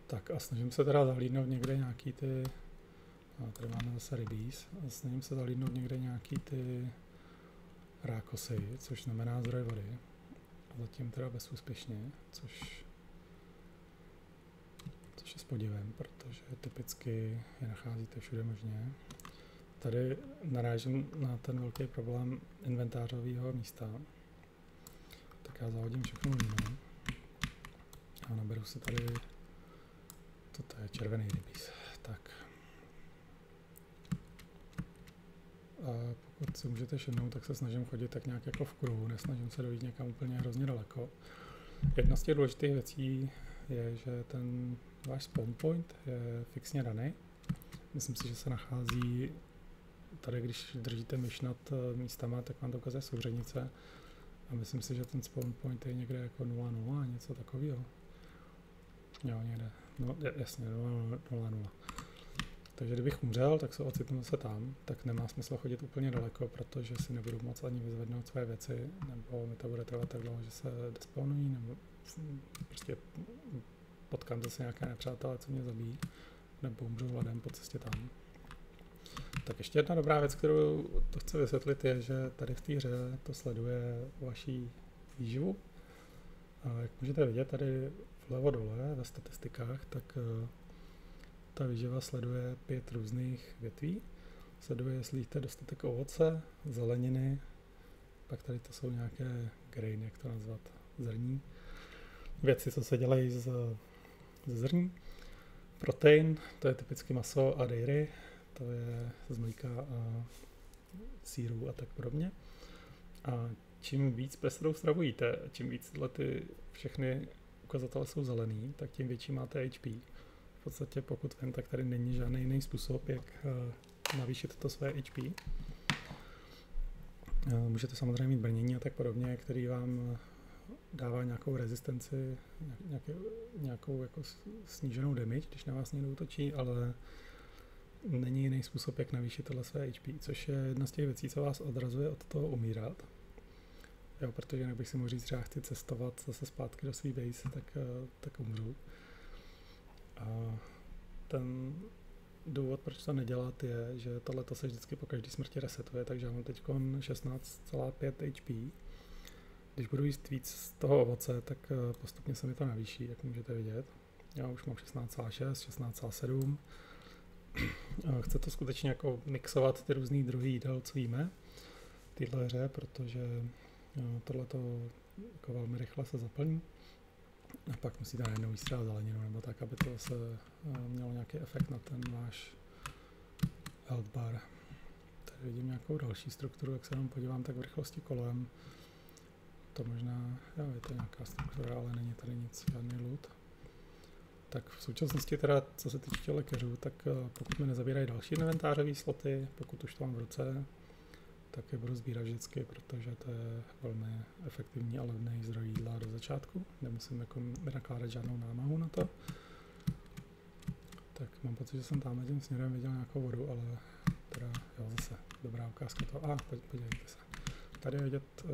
Tak a snažím se teda zahlídnout někde nějaký ty, tady máme zase rybíz, a snažím se zahlídnout někde nějaký ty rákosy, což znamená zdroj vody. A zatím teda bezúspěšně, což je s podivem, protože typicky je nacházíte všude možně. Tady narážím na ten velký problém inventářového místa. Tak já zahodím všechno víno a naberu si tady, toto je červený rybíz. Tak. A pokud si můžete všimnout, tak se snažím chodit tak nějak jako v kruhu, nesnažím se dojít někam úplně hrozně daleko. Jedna z těch důležitých věcí je, že ten váš spawn point je fixně daný. myslím si, že se nachází tady, když držíte myš nad místama, tak vám to ukazuje souřadnice. A myslím si, že ten spawn point je někde jako 0,0, něco takového. Jo, někde. No, jasně, 0,0. Takže kdybych umřel, tak se ocitnu se tam, tak nemá smysl chodit úplně daleko, protože si nebudu moc ani vyzvednout své věci, nebo mi to bude trvat tak dlouho, že se despawnují, nebo prostě potkám zase nějaké nepřátelé, co mě zabijí, nebo umřu hladem po cestě tam. Tak ještě jedna dobrá věc, kterou to chci vysvětlit, je, že tady v té hře to sleduje vaší výživu. A jak můžete vidět tady vlevo dole ve statistikách, tak ta výživa sleduje 5 různých větví. Sleduje, jestli jíte dostatek ovoce, zeleniny, pak to jsou nějaké grain, jak to nazvat, zrní. Věci, co se dělají ze zrní. Protein, to je typicky maso a dairy, to je z mlíka a sýrů a tak podobně. A čím víc pestrou stravu jíte, čím víc tyhle ty všechny ukazatele jsou zelený, tak tím větší máte HP. V podstatě pokud vím, tak tady není žádný jiný způsob, jak navýšit to své HP. Můžete samozřejmě mít brnění a tak podobně, který vám dává nějakou rezistenci, nějakou jako sníženou damage, když na vás někdo útočí, ale není jiný způsob, jak navýšit tohle své HP, což je jedna z těch věcí, co vás odrazuje od toho umírat. Jo, protože jinak bych si mohl říct, že já chci cestovat zase zpátky do svý base, tak umřu. A ten důvod, proč to nedělat, je, že tohleto se vždycky po každý smrti resetuje, takže já mám teď 16,5 HP. Když budu jíst víc z toho ovoce, tak postupně se mi to navýší, jak můžete vidět. Já už mám 16,6, 16,7. Chce to skutečně jako mixovat ty různý druhy jídel, co jíme v téhle hře, protože tohleto jako velmi rychle se zaplní. A pak musíte najednou jíst třeba zeleninu nebo tak, aby to zase mělo nějaký efekt na ten váš health bar. Tady vidím nějakou další strukturu, jak se jenom podívám tak v rychlosti kolem. To možná, jo, je to nějaká struktura, ale není tady nic, žádný loot. Tak v současnosti teda, co se týče lékařů, tak pokud mi nezabírají další inventářové sloty, pokud už to mám v ruce, tak je budu sbírat vždycky, protože to je velmi efektivní a levný zdroj jídla do začátku. Nemusím jako nakládat žádnou námahu na to. Tak mám pocit, že jsem tam tím směrem viděl nějakou vodu, ale teda jo, zase dobrá ukázka toho. Podívejte se. Tady je vidět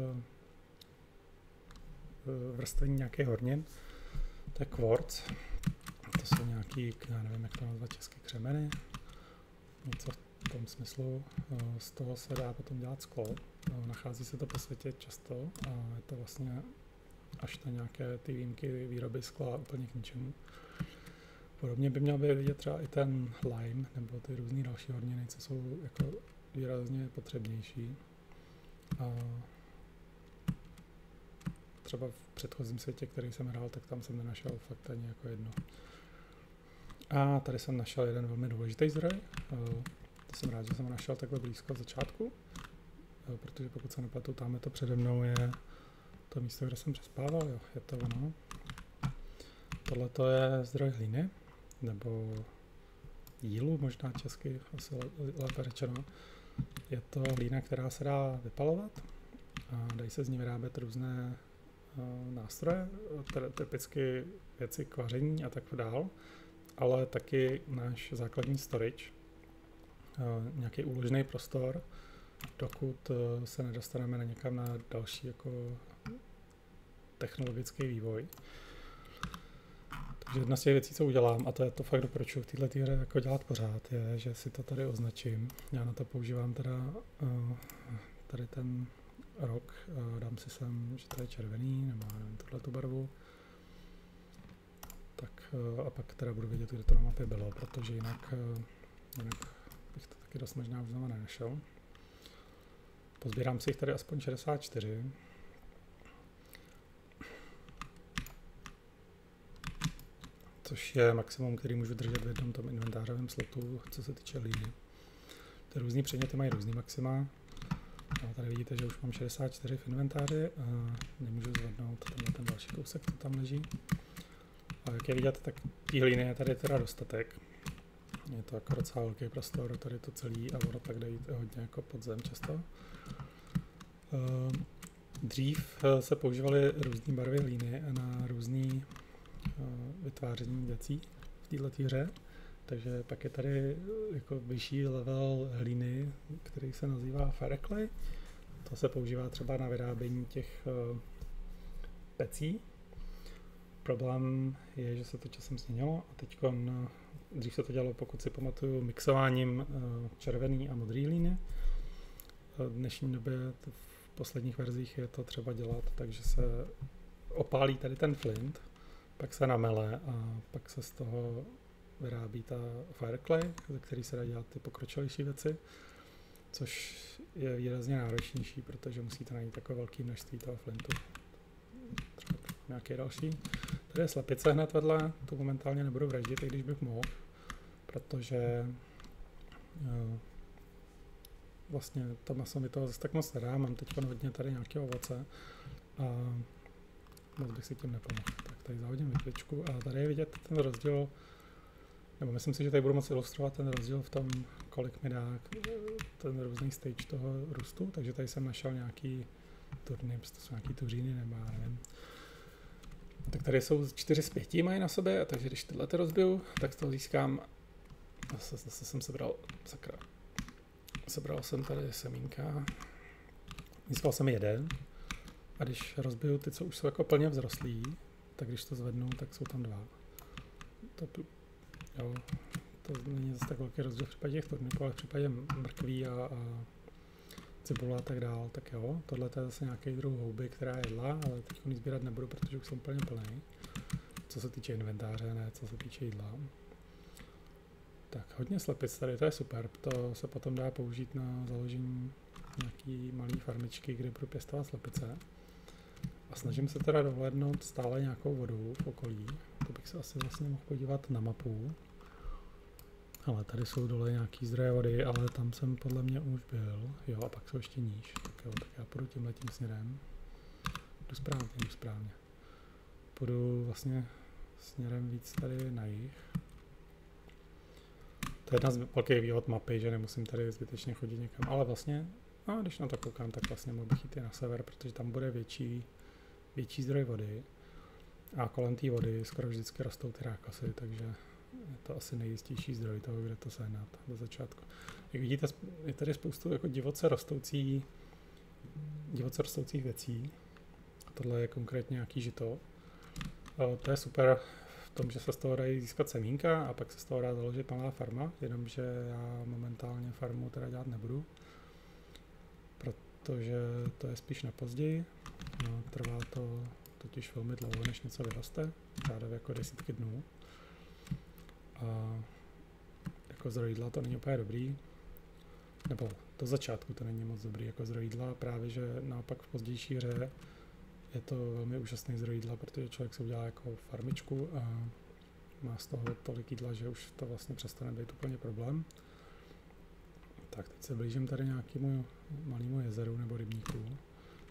vrstvení nějakých hornin. To je kvorc. To jsou nějaký, já nevím, jak to nazvat česky, křemeny. Něco v tom smyslu. Z toho se dá potom dělat sklo. Nachází se to po světě často a je to vlastně až na nějaké ty výjimky výroby skla úplně k ničemu. Podobně by měl být vidět třeba i ten lime nebo ty různé další horniny, co jsou jako výrazně potřebnější. A třeba v předchozím světě, který jsem hrál, tak tam jsem nenašel fakt ani jako jedno. A tady jsem našel jeden velmi důležitý zdroj. To jsem rád, že jsem ho našel takhle blízko v začátku, protože pokud se nepletu, tam je to přede mnou, je to místo, kde jsem přespával, jo, je to ono. Tohle to je zdroj hlíny, nebo jílu, možná česky, asi lépe řečeno. Je to hlína, která se dá vypalovat a dají se z ní vyrábět různé nástroje, typicky věci k vaření a tak dál, ale taky náš základní storage, nějaký úložný prostor, dokud se nedostaneme na někam na další jako technologický vývoj. Takže jedna z těch věcí, co udělám, a to je to fakt doporučuji v této hře jako dělat pořád, je, že si to tady označím. Já na to používám teda tady ten rok, dám si sem, že to je červený, nebo nevím, tuhletu barvu. Tak a pak teda budu vědět, kde to na mapě bylo, protože jinak bych to taky dost možná už znova nenašel. Pozbírám si jich tady aspoň 64. Což je maximum, který můžu držet v jednom tom inventářovém slotu, co se týče hlíny. Ty různý předměty mají různý maxima. A tady vidíte, že už mám 64 v inventáři a nemůžu zvednout ten další kousek, co tam leží. A jak je vidět, tak té hlíny je tady teda dostatek. Je to jako docela velký prostor, tady to celý a ono tak jde hodně jako pod zem často. Dřív se používaly různé barvy hlíny na různé vytváření věcí v této hře. Takže pak je tady jako vyšší level hlíny, který se nazývá Fireclay. To se používá třeba na vyrábění těch pecí. Problém je, že se to časem změnilo a teď dřív se to dělalo, pokud si pamatuju, mixováním červený a modrý hlíny. V dnešní době v posledních verzích je to třeba dělat, takže se opálí tady ten flint, pak se namele a pak se z toho vyrábí ta Fireclay, ze který se dá dělat ty pokročilejší věci, což je výrazně náročnější, protože musíte najít takové velké množství toho flintu. Třeba nějaký další. Tady je slepice hned vedle, tu momentálně nebudu vraždit, i když bych mohl, protože vlastně to maso mi toho zase tak moc nedá, mám teď hodně tady nějaké ovoce a moc bych si tím nepomohl. Tak tady zahodím vypličku a tady je vidět ten rozdíl, nebo myslím si, že tady budu moci ilustrovat ten rozdíl v tom, kolik mi dá ten různý stage toho růstu, takže tady jsem našel nějaký turnips, to jsou nějaký tuříny, nebo já nevím. Tak tady jsou 4 z 5 mají na sobě, takže když tyhle ty rozbiju, tak z toho získám, zase jsem sebral, sakra, sebral jsem tady semínka, získal jsem jeden a když rozbiju ty, co už jsou jako plně vzrostlí, tak když to zvednu, tak jsou tam 2. To není zase tak velký rozdíl v případě těch turnipů, ale v případě mrkví a cibule a tak dál, tak jo. Tohle je zase nějaký druh houby, která jedla, ale teď ji sbírat nebudu, protože už jsem úplně plný. Co se týče inventáře, ne co se týče jídla. Tak hodně slepic tady, to je super. To se potom dá použít na založení nějaký malý farmičky, kde budu pěstovat slepice. A snažím se teda dohlédnout stále nějakou vodu v okolí. To bych se asi vlastně mohl podívat na mapu. Ale tady jsou dole nějaký zdroje vody, ale tam jsem podle mě už byl. Jo, a pak jsou ještě níž. Tak jo, tak já půjdu tímhletím směrem. Jdu správně. Půjdu vlastně směrem víc tady na jih. To je jedna z velkých výhod mapy, že nemusím tady zbytečně chodit někam. Ale vlastně, když na to koukám, tak vlastně mohl bych jít i na sever, protože tam bude větší zdroj vody. A kolem té vody skoro vždycky rostou ty rákosy, takže je to asi nejistější zdroj toho, kde to sehnat do začátku. Jak vidíte, je tady spoustu jako divoce rostoucích věcí. Tohle je konkrétně nějaký žito. To je super v tom, že se z toho dají získat semínka a pak se z toho dá založit malá farma, jenomže já momentálně farmu teda dělat nebudu, protože to je spíš na později. No, trvá to totiž velmi dlouho, než něco vyroste, řádově jako desítky dnů. A jako zdroj jídla to není úplně dobrý, nebo do začátku to není moc dobrý jako zdroj jídla, právě že naopak v pozdější hře je to velmi úžasný zdroj jídla, protože člověk si udělá jako farmičku a má z toho tolik jídla, že už to vlastně přestane být úplně problém. Tak teď se blížím tady nějakému malému jezeru nebo rybníku.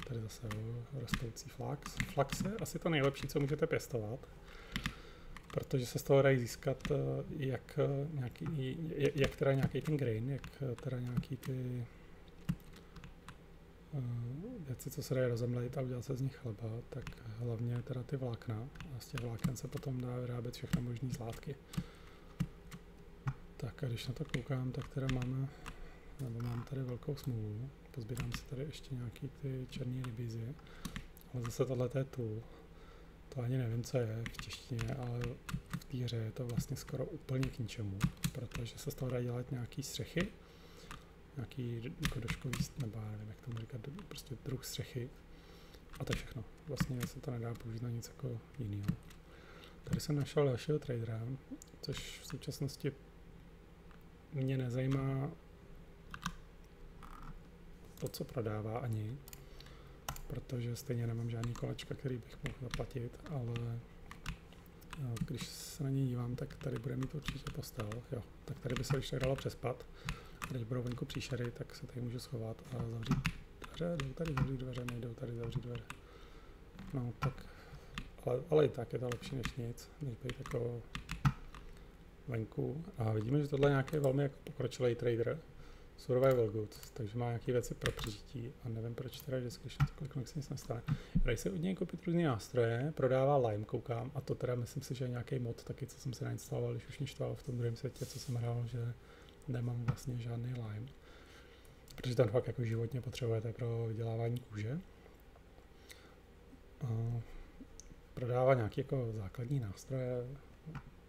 Tady zase rostoucí flax. Flax je asi to nejlepší, co můžete pěstovat, protože se z toho dají získat jak teda nějaký ten grain, jak teda nějaký ty věci, co se dají rozemlejt a udělat se z nich chleba, tak hlavně teda ty vlákna. A z těch vláken se potom dá vyrábět všechno možný zlátky. Tak a když na to koukám, tak teda mám tady velkou smůlu. Pozbírám si tady ještě nějaký ty černý rybízy. Ale zase tohle je tool. To ani nevím, co je v češtině, ale v té hře je to vlastně skoro úplně k ničemu, protože se z toho dá dělat nějaký střechy, nějaký jako doškový, nebo já nevím, jak tomu říkat, prostě druh střechy. A to je všechno. Vlastně se to nedá použít na nic jako jiného. Tady jsem našel dalšího tradera, což v současnosti mě nezajímá to, co prodává ani, protože stejně nemám žádný kolečka, který bych mohl zaplatit, ale když se na něj dívám, tak tady bude mít určitě postel. Jo, tak tady by se ještě dalo přespat. Když budou venku příšery, tak se tady můžu schovat a zavřít dveře. Jdou tady zavřít dveře, nejdou tady zavřít dveře. No tak, ale i tak je to lepší než nic, než být jako venku a vidíme, že tohle je nějaký velmi jako pokročilý trader, survival goods, takže má nějaké věci pro přežití a nevím proč teda vždycky, když to kliknu, se nic nestane. Dají se od něj koupit různé nástroje, prodává Lime, koukám, a to teda myslím si, že je nějaký mod taky, co jsem si nainstaloval, když už mě štval v tom druhém světě, co jsem hrál, že nemám vlastně žádný Lime, protože ten fakt jako životně potřebujete pro vydělávání kůže. Prodává nějaké jako základní nástroje.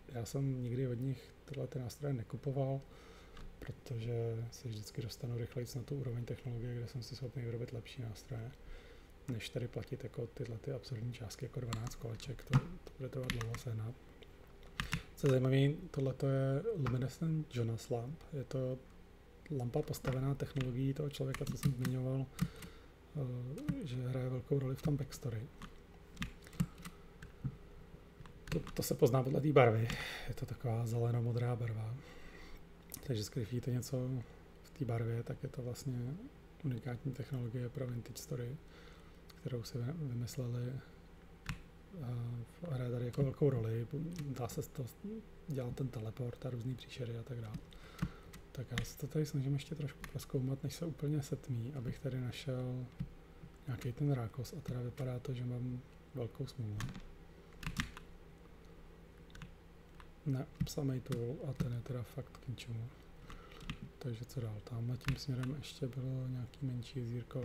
Já jsem nikdy od nich tyhle ty nástroje nekupoval, protože se vždycky dostanu rychleji na tu úroveň technologie, kde jsem si schopný vyrobit lepší nástroje, než tady platit jako tyhle ty absurdní částky, jako 12 koleček, to bude trvat dlouho sehnat. Co je zajímavé, tohle je Luminescent Jonas Lamp, je to lampa postavená technologií toho člověka, co jsem zmiňoval, že hraje velkou roli v tom backstory. To se pozná podle té barvy, je to taková zeleno-modrá barva. Takže když vidíte něco v té barvě, tak je to vlastně unikátní technologie pro vintage story, kterou si vymysleli a hraje tady jako velkou roli. Dá se to dělat ten teleport a různý příšery a tak dále. Tak já se to tady snažím ještě trošku prozkoumat, než se úplně setmí, abych tady našel nějaký ten rákos a teda vypadá to, že mám velkou smůlu. Ne, samej tool a ten je teda fakt k ničemu. Takže co dál? Tamhle tím směrem ještě bylo nějaký menší jezírko.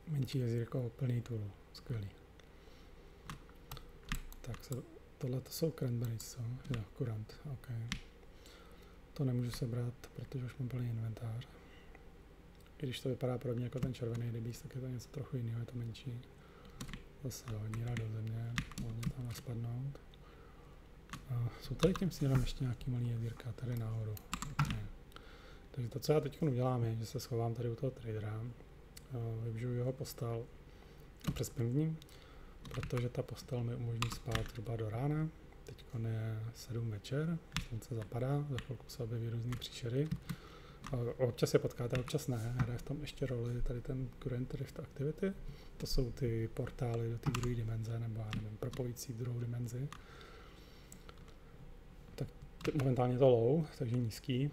Menší jezírko, plný tool. Skvělý. Tak tohle to jsou cranberries, co? Jo, kurant, ok. To nemůžu sebrat, protože už mám plný inventář. I když to vypadá podobně jako ten červený rybíz, tak je to něco trochu jiného, je to menší. Zase hodně rád do země, hodně tam naspadnout. A jsou tady tím směrem ještě nějaký malý jezírka, tady nahoru. Okay. Takže to, co já teď udělám, je, že se schovám tady u toho tradera, využiju jeho postel a přespím v ní, protože ta postel mi umožní spát zhruba do rána. Teď je 7 večer, slunce zapadá, za chvilku se objeví různý příšery. Občas je potkáte, občas ne, hraje v tom ještě roli tady ten Current Rift Activity. To jsou ty portály do té druhé dimenze, nebo já nevím, propojící druhou dimenzi. Tak momentálně je to low, takže nízký.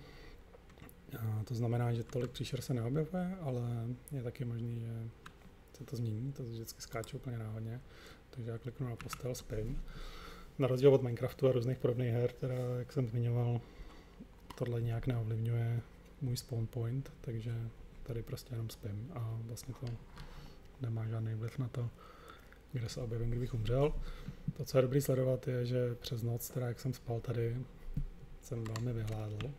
To znamená, že tolik příšer se neobjevuje, ale je taky možný, že se to změní, to vždycky skáče úplně náhodně. Takže já kliknu na postel, spím. Na rozdíl od Minecraftu a různých podobných her, teda, jak jsem zmiňoval, tohle nějak neovlivňuje můj spawn point, takže tady prostě jenom spím a vlastně to nemá žádný vliv na to, kde se objevím, kdybych umřel. To, co je dobrý sledovat, je, že přes noc, teda jak jsem spal tady, jsem velmi vyhládl.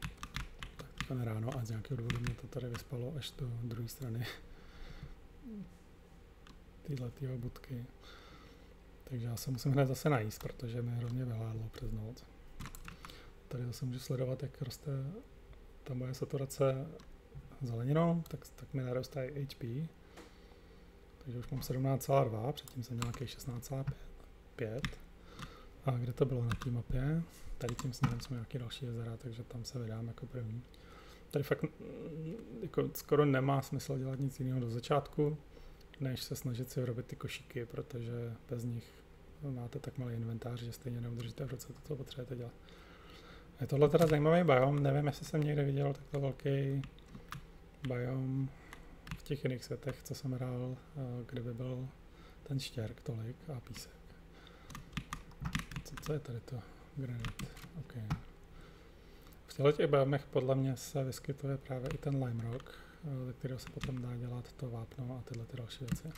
Tak ten ráno a z nějakého důvodu mě to tady vyspalo až do druhé strany téhle budky. Takže já se musím hned zase najíst, protože mi hrozně vyhládlo přes noc. Tady zase můžu sledovat, jak roste ta moje saturace zeleninou, tak mi narůstá i HP. Takže už mám 17,2, předtím jsem měl nějakých 16,5. A kde to bylo na té mapě? Tady tím směrem jsme nějaký další jezera, takže tam se vydám jako první. Tady fakt jako skoro nemá smysl dělat nic jiného do začátku, než se snažit si vyrobit ty košíky, protože bez nich máte tak malý inventář, že stejně neudržíte v ruce to, co potřebujete dělat. Je tohle teda zajímavý biom, nevím, jestli jsem někde viděl takhle velký biom v těch jiných světech, co jsem hrál, kde by byl ten štěrk tolik a písek. Co je tady to? Granit. Okay. V těchto biomech podle mě se vyskytuje právě i ten lime rock, ze kterého se potom dá dělat to vápno a tyhle ty další věci.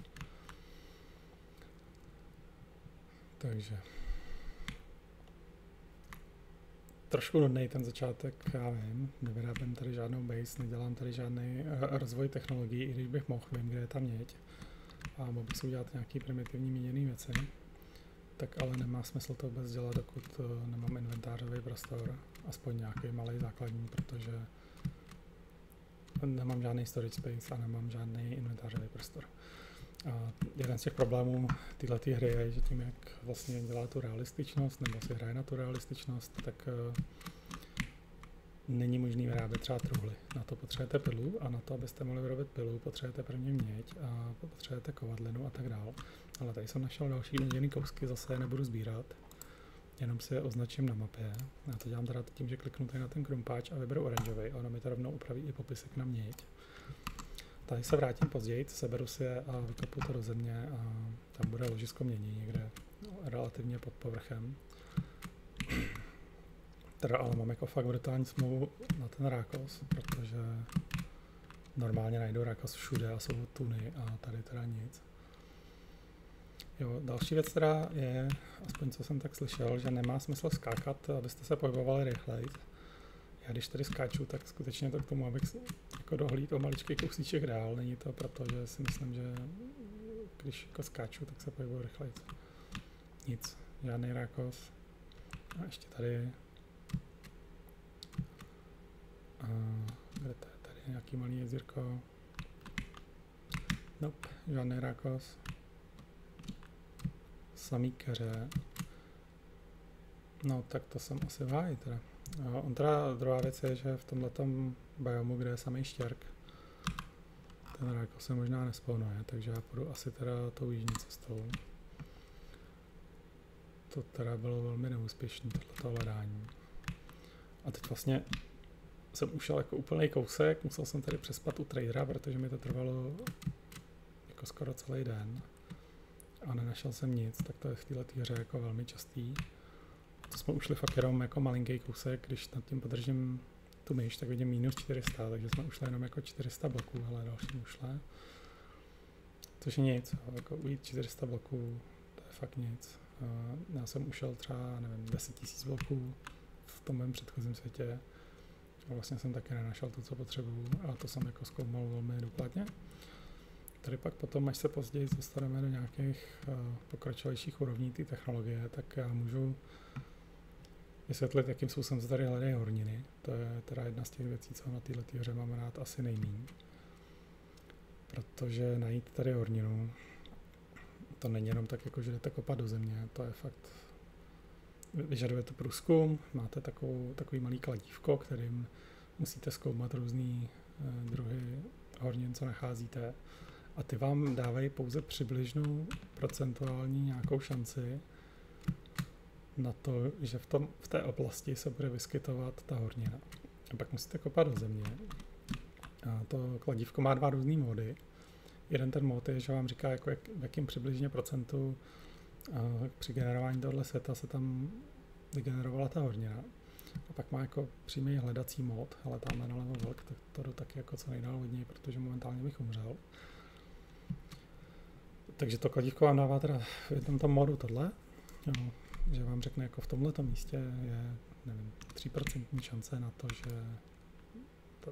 Takže trošku nudnej ten začátek, já vím, nevyrábím tady žádnou base, nedělám tady žádný rozvoj technologií, i když bych mohl, vím, kde je ta měď a mohl bych si udělat nějaký primitivní míněný věci, tak ale nemá smysl to vůbec dělat, dokud nemám inventářový prostor, aspoň nějaký malý základní, protože nemám žádný storage space a nemám žádný inventářový prostor. A jeden z těch problémů této hry je, že tím, jak vlastně dělá tu realističnost, nebo si hraje na tu realističnost, tak není možný vyrábět třeba truhly. Na to potřebujete pilu a na to, abyste mohli vyrobit pilu, potřebujete první měď a potřebujete kovadlinu a tak dále. Ale tady jsem našel další nedělný kousky, zase je nebudu sbírat. Jenom si je označím na mapě. Já to dělám teda tím, že kliknu tady na ten krumpáč a vyberu oranžový. Ono mi to rovnou upraví i popisek na měď. Tady se vrátím později, seberu si je a vykopu to do země a tam bude ložisko mění někde relativně pod povrchem. Teda ale mám jako fakt brutální smlouvu na ten rákos, protože normálně najdu rákos všude a jsou tuny a tady teda nic. Jo, další věc teda je, aspoň co jsem tak slyšel, že nemá smysl skákat, abyste se pohybovali rychleji. Já když tady skáču, tak skutečně to k tomu, abych jako dohlídl o maličký kousíček dál. Není to proto, že si myslím, že když jako skáču, tak se pohybuju rychleji. Nic, žádný rákos. A ještě tady. A kde to je? Tady nějaký malý jezírko. Nope, žádný rákos. Samý keře. No tak to jsem asi váj teda. On teda druhá věc je, že v tomhletom biomu, kde je samý štěrk, ten rákos se možná nespawnuje, takže já půjdu asi teda tou jižní cestou. To teda bylo velmi neúspěšné, tohleto hledání. A teď vlastně jsem ušel jako úplný kousek, musel jsem tady přespat u tradera, protože mi to trvalo jako skoro celý den. A nenašel jsem nic, tak to je v této hře jako velmi častý. To jsme ušli fakt jenom jako malinký kousek, když nad tím podržím tu myš, tak vidím minus 400, takže jsme ušli jenom jako 400 bloků, ale další ušle. Což je nic, jako ujít 400 bloků, to je fakt nic. Já jsem ušel třeba, nevím, 10 000 bloků v tom mém předchozím světě. A vlastně jsem taky nenašel to, co potřebuju, a to jsem jako zkoumal velmi důkladně. Tady pak potom, až se později dostaneme do nějakých pokročilejších úrovní té technologie, tak já můžu vysvětlit, jakým způsobem se tady hledají horniny. To je teda jedna z těch věcí, co na této hře mám rád asi nejméně. Protože najít tady horninu, to není jenom tak, jako že jdete kopat do země, to je fakt, vyžaduje to průzkum, máte takový malý kladívko, kterým musíte zkoumat různý druhy hornin, co nacházíte. A ty vám dávají pouze přibližnou procentuální nějakou šanci na to, že v té oblasti se bude vyskytovat ta hornina. A pak musíte kopat do země. A to kladívko má dva různý módy. Jeden ten mód je, že vám říká, jako v jakým přibližně procentu při generování tohoto světa se tam vygenerovala ta hornina. A pak má jako přímý hledací mód, ale tamhle nalevo vlk, tak to jdu taky jako co nejdál od něj, protože momentálně bych umřel. Takže to kladívko vám dává teda v tomto modu tohle, jo, že vám řekne, jako v tomhleto místě je, nevím, 3% šance na to, že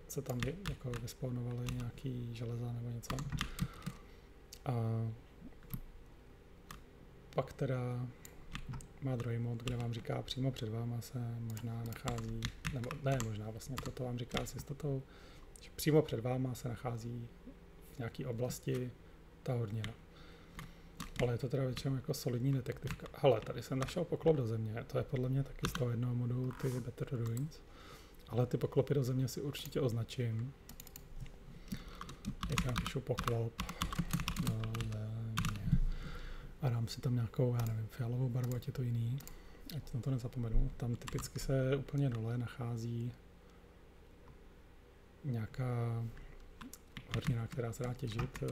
se tam jako vyspawnovaly nějaký železa nebo něco. A pak teda má druhý mod, kde vám říká, přímo před váma se možná nachází, nebo ne možná, vlastně toto vám říká s jistotou, že přímo před váma se nachází v nějaké oblasti ta hornina. Ale je to teda většinou jako solidní detektivka. Hele, tady jsem našel poklop do země, to je podle mě taky z toho jednoho modu ty Better Ruins. Ale ty poklopy do země si určitě označím. Jak napíšu poklop do země. A dám si tam nějakou, já nevím, fialovou barvu, ať je to jiný. Ať na to nezapomenu. Tam typicky se úplně dole nachází nějaká hornina, která se dá těžit.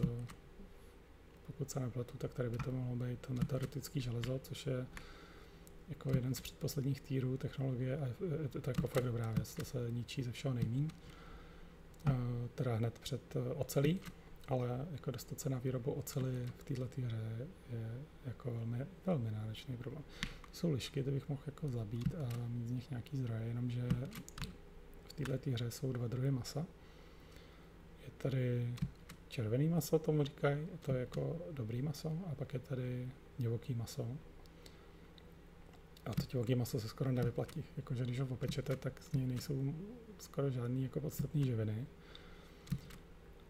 Pokud se nepletu, tak tady by to mohlo být meteoritický železo, což je jako jeden z předposledních týrů technologie a je to jako fakt dobrá věc, to se ničí ze všeho nejmíň. Teda hned před ocelí, ale jako dostat se na výrobu oceli v této hře je jako velmi, velmi náročný problém. Jsou lišky, ty bych mohl jako zabít a mít z nich nějaký zdroje, jenomže v této hře jsou dva druhy masa. Je tady červený maso, tomu říkají, to je jako dobrý maso, a pak je tady divoký maso. A to divoký maso se skoro nevyplatí, jakože když ho opečete, tak z něj nejsou skoro žádný jako podstatný živiny.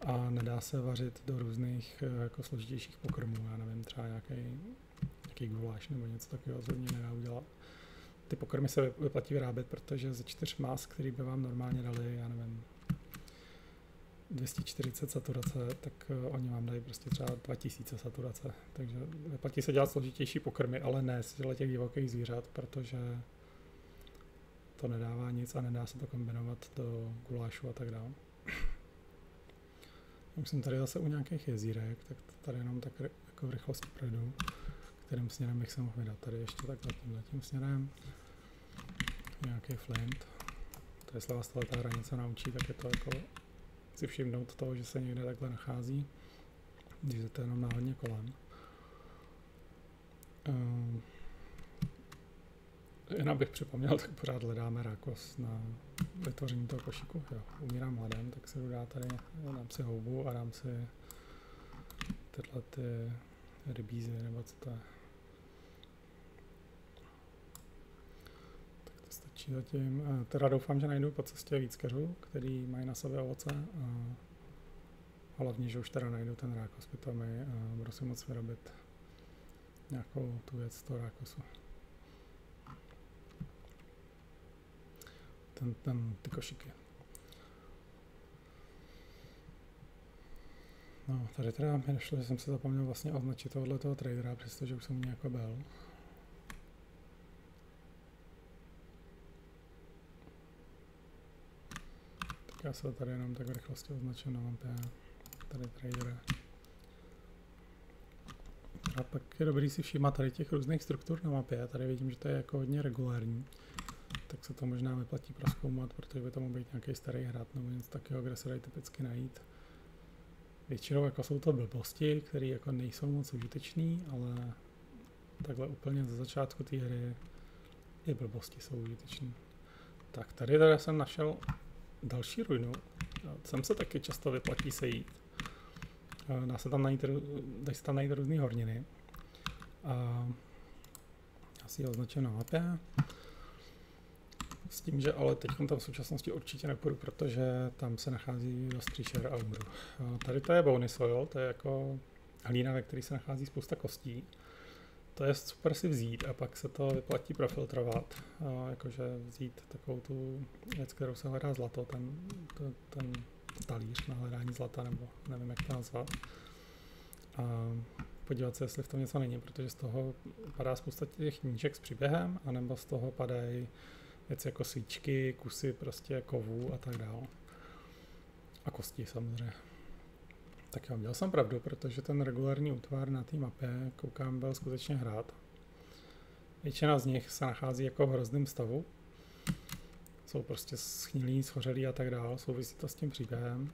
A nedá se vařit do různých jako složitějších pokrmů, já nevím, třeba nějaký guláš nebo něco takového z něj nedá udělat. Ty pokrmy se vyplatí vyrábět, protože ze 4 mas, který by vám normálně dali, já nevím, 240 saturace, tak oni vám dají prostě třeba 2000 saturace. Takže vyplatí se dělat složitější pokrmy, ale ne z těch divokých zvířat, protože to nedává nic a nedá se to kombinovat do gulášu a tak dále. Už jsem tady zase u nějakých jezírek, tak tady jenom tak jako v rychlosti projdu, kterým směrem bych se mohl vydat. Tady ještě takhle tímhletím směrem. Nějaký flint. To jestli vás ta hranice naučí, tak je to jako si všimnout toho, že se někde takhle nachází, když jdete jenom náhodně kolem. Jen abych připomněl, tak pořád hledáme rákos na vytvoření toho košíku. Jo, umírám hladem, tak si jdu dát tady, dám si houbu a dám si tyhle ty rybízy, nebo co to je. Tak to stačí zatím. Teda doufám, že najdu po cestě víc keřů, který mají na sobě ovoce. A hlavně, že už teda najdu ten rákos pitomý a budu si moc vyrobit nějakou tu věc z toho rákosu. Ty košíky. No, tady teda mi došlo, že jsem se zapomněl vlastně označit tohoto tradera, přestože už jsem u něj jako byl. Tak já se tady jenom tak v rychlosti označím na mapě. Tady trader. A pak je dobrý si všímat tady těch různých struktur na mapě. Tady vidím, že to je jako hodně regulární. Tak se to možná vyplatí prozkoumat, protože by to mohl být nějaký starý hrad nebo něco takového, kde se dají typicky najít. Většinou jako jsou to blbosti, které jako nejsou moc užitečný, ale takhle úplně ze začátku té hry i blbosti jsou užitečný. Tak tady teda jsem našel další ruinu. Sem se taky často vyplatí sejít. Dá se tam najít různé horniny. Já si ji označím na mapě. S tím, že ale teď tam v současnosti určitě nepůjdu, protože tam se nachází ostrý šer a umru. Tady to je bony soil, to je jako hlína, ve které se nachází spousta kostí. To je super si vzít a pak se to vyplatí profiltrovat. Jakože vzít takovou tu věc, kterou se hledá zlato, ten talíř na hledání zlata, nebo nevím, jak to nazvat. A podívat se, jestli v tom něco není, protože z toho padá spousta těch níček s příběhem, anebo z toho padají věci jako svíčky, kusy prostě kovů a tak dále. A kosti samozřejmě. Tak jo, měl jsem pravdu, protože ten regulární útvar na té mapě, koukám, byl skutečně hrát. Většina z nich se nachází jako v hrozném stavu. Jsou prostě schnilí, schořelí a tak dále, souvisí to s tím příběhem.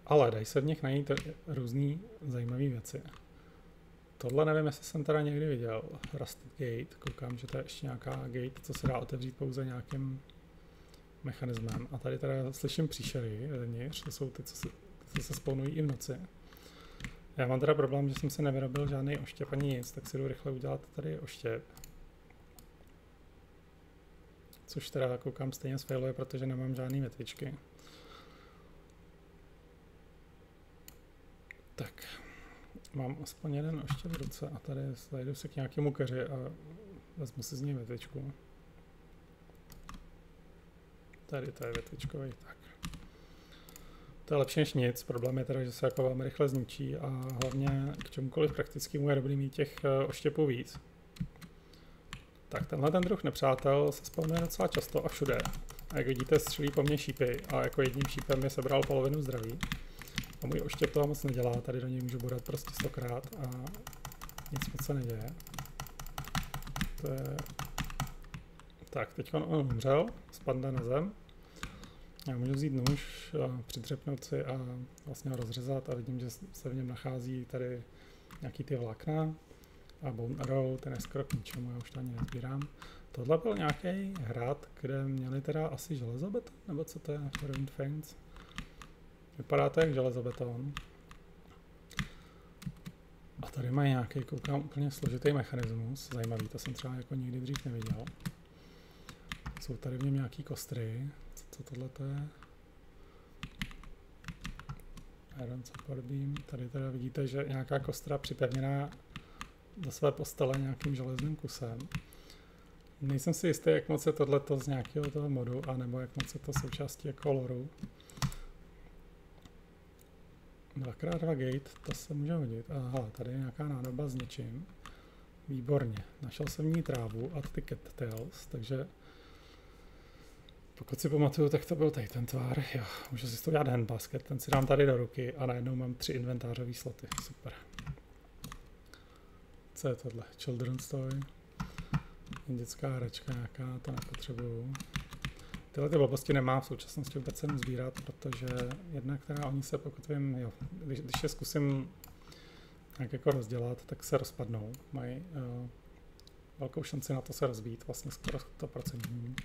Ale dají se v nich najít různý zajímavé věci. Tohle nevím, jestli jsem teda někdy viděl. Rusted Gate, koukám, že to je ještě nějaká gate, co se dá otevřít pouze nějakým mechanismem. A tady teda slyším příšery vevnitř, to jsou ty, co se spawnují i v noci. Já mám teda problém, že jsem si nevyrobil žádný oštěp ani nic, tak si jdu rychle udělat tady oštěp. Což teda koukám stejně sfailuje, protože nemám žádný větvičky. Tak, mám aspoň jeden oštěp v ruce a tady zajdu se k nějakému keři a vezmu si z něj větvičku. Tady to je větvičkový, tak. To je lepší než nic, problém je teda, že se jako velmi rychle zničí a hlavně k čemukoliv praktickému je dobrý mít těch oštěpů víc. Tak tenhle ten druh nepřátel se spawnuje docela často a všude. A jak vidíte, střelí po mně šípy a jako jedním šípem mi sebral polovinu zdraví. A můj oštěp toho moc nedělá, tady do něj můžu bodat prostě 100krát a nic moc se neděje. To je... Tak, teď on umřel, spadne na zem. Já můžu vzít nůž, přidřepnout si a vlastně ho rozřezat a vidím, že se v něm nachází tady nějaký ty vlákna a bone arrow, ten je skoro k ničemu, já už to ani nezbírám. Tohle byl nějaký hrad, kde měli teda asi železobeton, nebo co to je, Ruined Fangs. Vypadá to jak železobeton. A tady mají nějaký, koukám, úplně složitý mechanismus, zajímavý, to jsem třeba jako nikdy dřív neviděl. Jsou tady v něm nějaký kostry, co tohle to je? Iron support beam, tady teda vidíte, že nějaká kostra připevněná do své postele nějakým železným kusem. Nejsem si jistý, jak moc je tohleto z nějakého toho modu, anebo jak moc je to součástí jako loru. 2x2 gate, to se může hodit. Aha, tady je nějaká nádoba s něčím. Výborně. Našel jsem v ní trávu a ty cattails, takže pokud si pamatuju, tak to byl tady ten tvar. Jo, můžu si to dělat handbasket, ten si dám tady do ruky a najednou mám 3 inventářové sloty. Super. Co je tohle? Children's toy. Dětská hračka nějaká, to nepotřebuju. Tyhle ty blbosti nemám v současnosti vůbec sem sbírat, protože jedna, která oni se, pokud vím, jo, když je zkusím nějak jako rozdělat, tak se rozpadnou. Mají velkou šanci na to se rozbít, vlastně skoro 100%.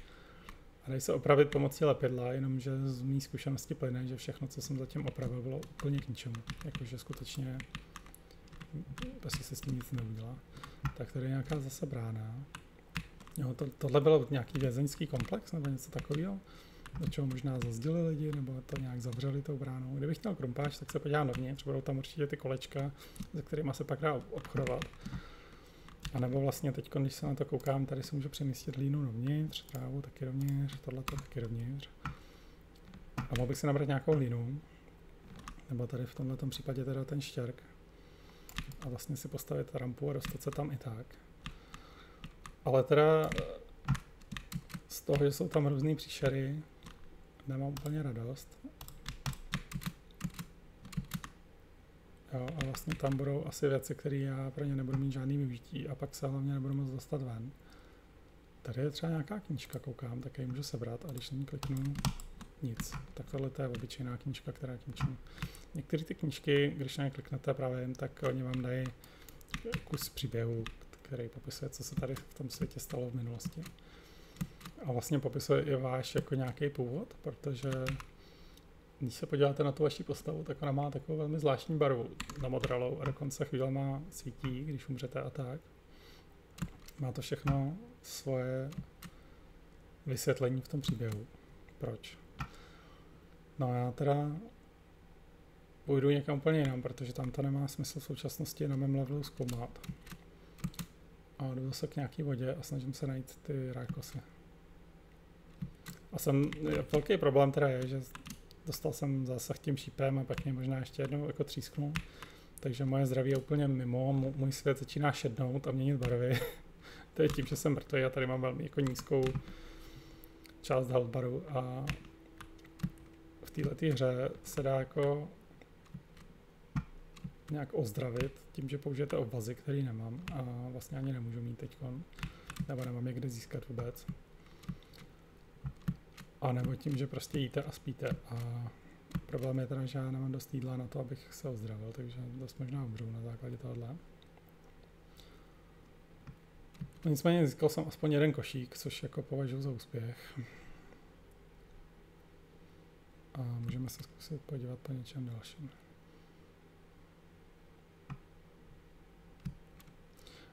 A dají se opravit pomocí lepidla, jenomže z mý zkušenosti plyne, že všechno, co jsem zatím opravil, bylo úplně k ničemu. Jakože skutečně prostě se s tím nic neudělá. Tak tady je nějaká zase brána. Jo, tohle bylo nějaký vězeňský komplex nebo něco takového, do čeho možná zazděli lidi, nebo to nějak zavřeli tou bránou. Kdybych měl krumpáč, tak se podívám dovnitř, budou tam určitě ty kolečka, se kterými se pak dá obchodovat. A nebo vlastně teď, když se na to koukám, tady se můžu přemístit línu dovnitř, trávu taky dovnitř, tohleto taky dovnitř. A mohl bych si nabrat nějakou línu, nebo tady v tomto případě teda ten štěrk. A vlastně si postavit rampu a dostat se tam i tak. Ale teda z toho, že jsou tam různý příšery, nemám úplně radost. Jo, a vlastně tam budou asi věci, které já pro ně nebudu mít žádný využití a pak se hlavně nebudu moc dostat ven. Tady je třeba nějaká knížka, koukám, tak ji můžu sebrat a když na ní kliknu, nic. Tak tohle je obyčejná knížka, která je k ničemu. Některé ty knížky, když na ně kliknete právě jen, tak oni vám dají kus příběhu, který popisuje, co se tady v tom světě stalo v minulosti. A vlastně popisuje i váš jako nějaký původ, protože když se podíváte na tu vaši postavu, tak ona má takovou velmi zvláštní barvu, namodralou a dokonce chvílema svítí, když umřete a tak. Má to všechno svoje vysvětlení v tom příběhu. Proč? No já teda půjdu někam úplně jinam, protože tam to nemá smysl v současnosti na mém levelu zkoumat. A jdu zase k nějaký vodě a snažím se najít ty rákosy. A velký problém teda je, že dostal jsem zásah tím šípem a pak mě možná ještě jednou jako třísknul. Takže moje zdraví je úplně mimo, můj svět začíná šednout a měnit barvy. To je tím, že jsem mrtvý a tady mám velmi jako nízkou část health baru a v této hře se dá jako nějak ozdravit tím, že použijete obvazy, který nemám a vlastně ani nemůžu mít teďkon, nebo nemám je kde získat vůbec. A nebo tím, že prostě jíte a spíte a problém je teda, že já nemám dost jídla na to, abych se ozdravil, takže dost možná umřu na základě tohohle. No nicméně získal jsem aspoň jeden košík, což jako považuji za úspěch. A můžeme se zkusit podívat po něčem dalším.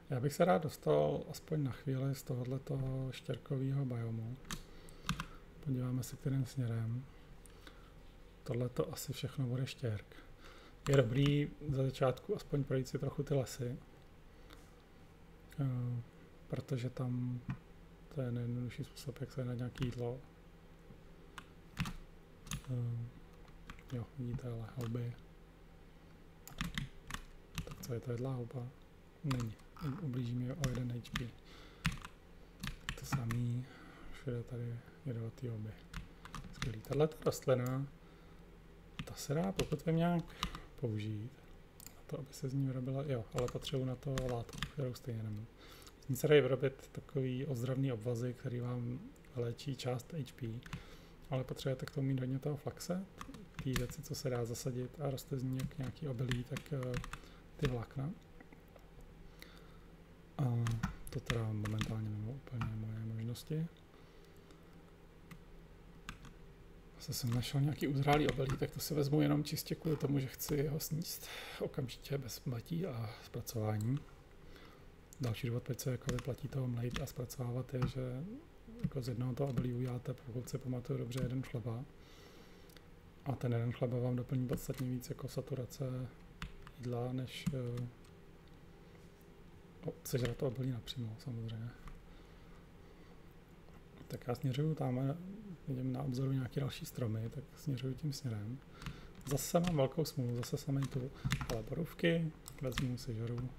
Já bych se rád dostal aspoň na chvíli z tohoto štěrkového biomu. Podíváme se, kterým směrem. Tohle to asi všechno bude štěrk. Je dobrý za začátku aspoň projít si trochu ty lesy. Protože tam to je nejjednodušší způsob, jak se najít nějaké jídlo. Jo, vidíte, ale houby. Tak co je to, jedlá houba? Není. Ublíží mi o 1 HP. To samý. Všude tady jedovatý houby. Skvělý. Tato rostlina, ta se dá pokud vím nějak použít. Na to, aby se z ní vyrobila, jo, ale potřebuji na to látku, kterou stejně nemám. Z ní se dají vyrobit takový ozdravný obvazy, který vám léčí část HP, ale potřebujete k tomu mít hodně toho flaxe, ty věci, co se dá zasadit a roste z ní jak nějaký obilí, tak ty vlákna. A to teda momentálně mimo úplně moje možnosti. Zase jsem našel nějaký uzrálý obilí, tak to si vezmu jenom čistě kvůli tomu, že chci ho sníst okamžitě bez mletí a zpracování. Další důvod, proč se jako vyplatí toho mlejt a zpracovávat, je, že jako z jednoho toho obilí uděláte, pokud si pamatuju dobře, jeden chleba. A ten jeden chleba vám doplní podstatně víc jako saturace jídla, než sežrat to obilí napřímo, samozřejmě. Tak já směřuju tam, vidím na obzoru nějaké další stromy, tak směřuju tím směrem. Zase mám velkou smůlu, zase samej tu. Ale borůvky, vezmu si žoru.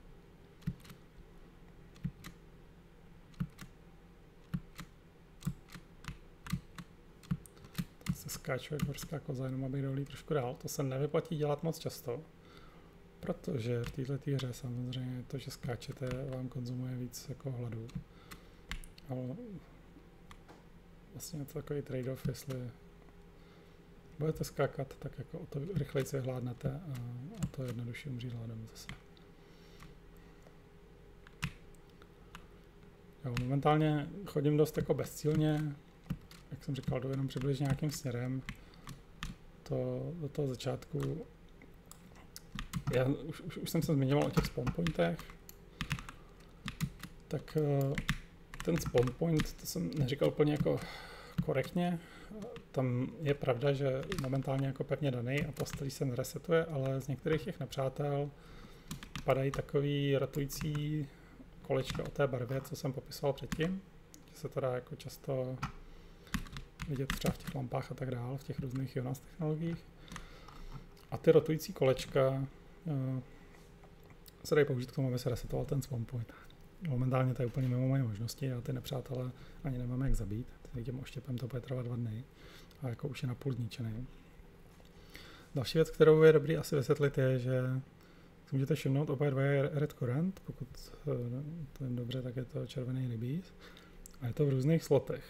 Se skáču jak horská koza, jenom abych dolí trošku dál. To se nevyplatí dělat moc často, protože v této hře samozřejmě to, že skáčete, vám konzumuje víc jako hladu. Ale vlastně je to takový trade-off, jestli budete skákat, tak jako o to rychleji se hládnete a to je jednodušší umřít hladem zase. Jo, momentálně chodím dost jako bezcílně, jak jsem říkal, jdu jenom přibližně nějakým směrem. Do toho začátku, já už jsem se zmiňoval o těch spawn pointech, tak ten spawn point, to jsem neříkal úplně jako korektně. Tam je pravda, že momentálně jako pevně daný a postelí se neresetuje, ale z některých těch nepřátel padají takový rotující kolečka o té barvě, co jsem popisoval předtím, že se to dá jako často vidět třeba v těch lampách a tak dál, v těch různých Jonas technologiích. A ty rotující kolečka se dají použít k tomu, aby se resetoval ten spawn point. Momentálně to je úplně mimo moje možnosti, já ty nepřátelé ani nemám jak zabít, tím oštěpem to bude trvat 2 dny a jako už je napůl zničený. Další věc, kterou je dobrý asi vysvětlit, je, že si můžete všimnout, oba dva je red current, pokud to je dobře, tak je to červený rybíz a je to v různých slotech.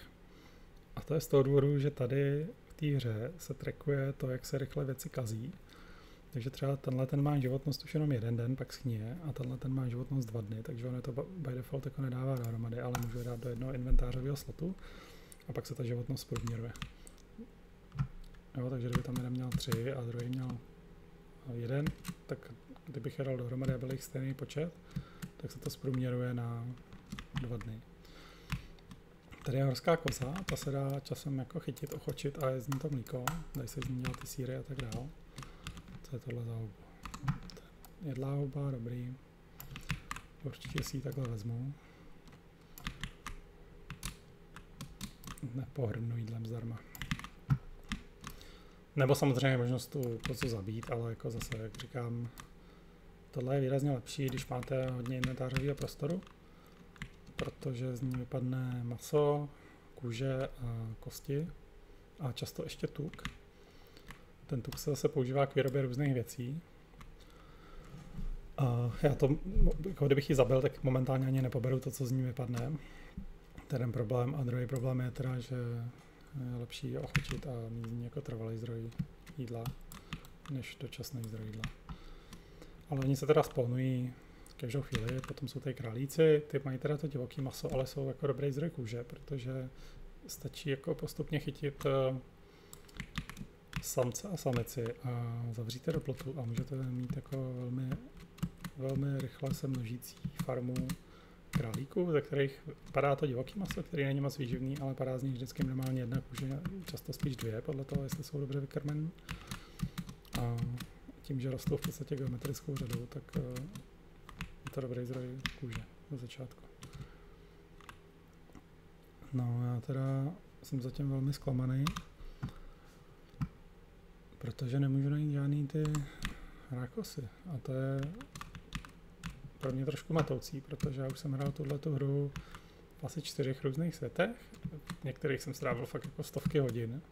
A to je z toho důvodu, že tady v té hře se trackuje to, jak se rychle věci kazí. Takže třeba tenhle ten má životnost už jenom 1 den, pak schnije, a tenhle ten má životnost 2 dny, takže on je to by default jako nedává dohromady, ale můžu je dát do jednoho inventářového slotu a pak se ta životnost průměruje. Jo, takže kdyby tam jeden měl 3 a druhý měl 1, tak kdybych je dal dohromady a byl jich stejný počet, tak se to zprůměruje na 2 dny. Tady je horská koza, ta se dá časem jako chytit, ochočit a je z ní to mlíko, dají se z ní dělat ty sýry a tak dál. Co je tohle za houba? Jedlá houba, dobrý. Určitě si ji takhle vezmu. Nepohrdnu jídlem zdarma. Nebo samozřejmě možnost tu kozu zabít, ale jako zase, jak říkám, tohle je výrazně lepší, když máte hodně inventářového prostoru, protože z ní vypadne maso, kůže a kosti a často ještě tuk. Ten tuk se zase používá k výrobě různých věcí. A já to, jako kdybych ji zabil, tak momentálně ani nepoberu to, co z ní vypadne. To je jeden problém. A druhý problém je teda, že je lepší ochočit a mít z ní jako trvalý zdroj jídla, než dočasný zdroj jídla. Ale oni se teda spawnují každou chvíli, potom jsou tady králíci, ty mají teda to divoký maso, ale jsou jako dobrý zdroj kůže, protože stačí jako postupně chytit samce a samici a zavříte do plotu a můžete mít jako velmi rychle se množící farmu králíků, ze kterých padá to divoký maso, který není moc výživný, ale padá z nich vždycky minimálně 1 kůže, často spíš 2, podle toho, jestli jsou dobře vykrmení. A tím, že rostou v podstatě geometrickou řadou, tak je to dobrý zdroj kůže do začátku. No, já teda jsem zatím velmi zklamaný, protože nemůžu najít žádný ty rákosy. A to je pro mě trošku matoucí, protože já už jsem hrál tuhletu hru v asi 4 různých světech. V některých jsem strávil fakt jako stovky hodin.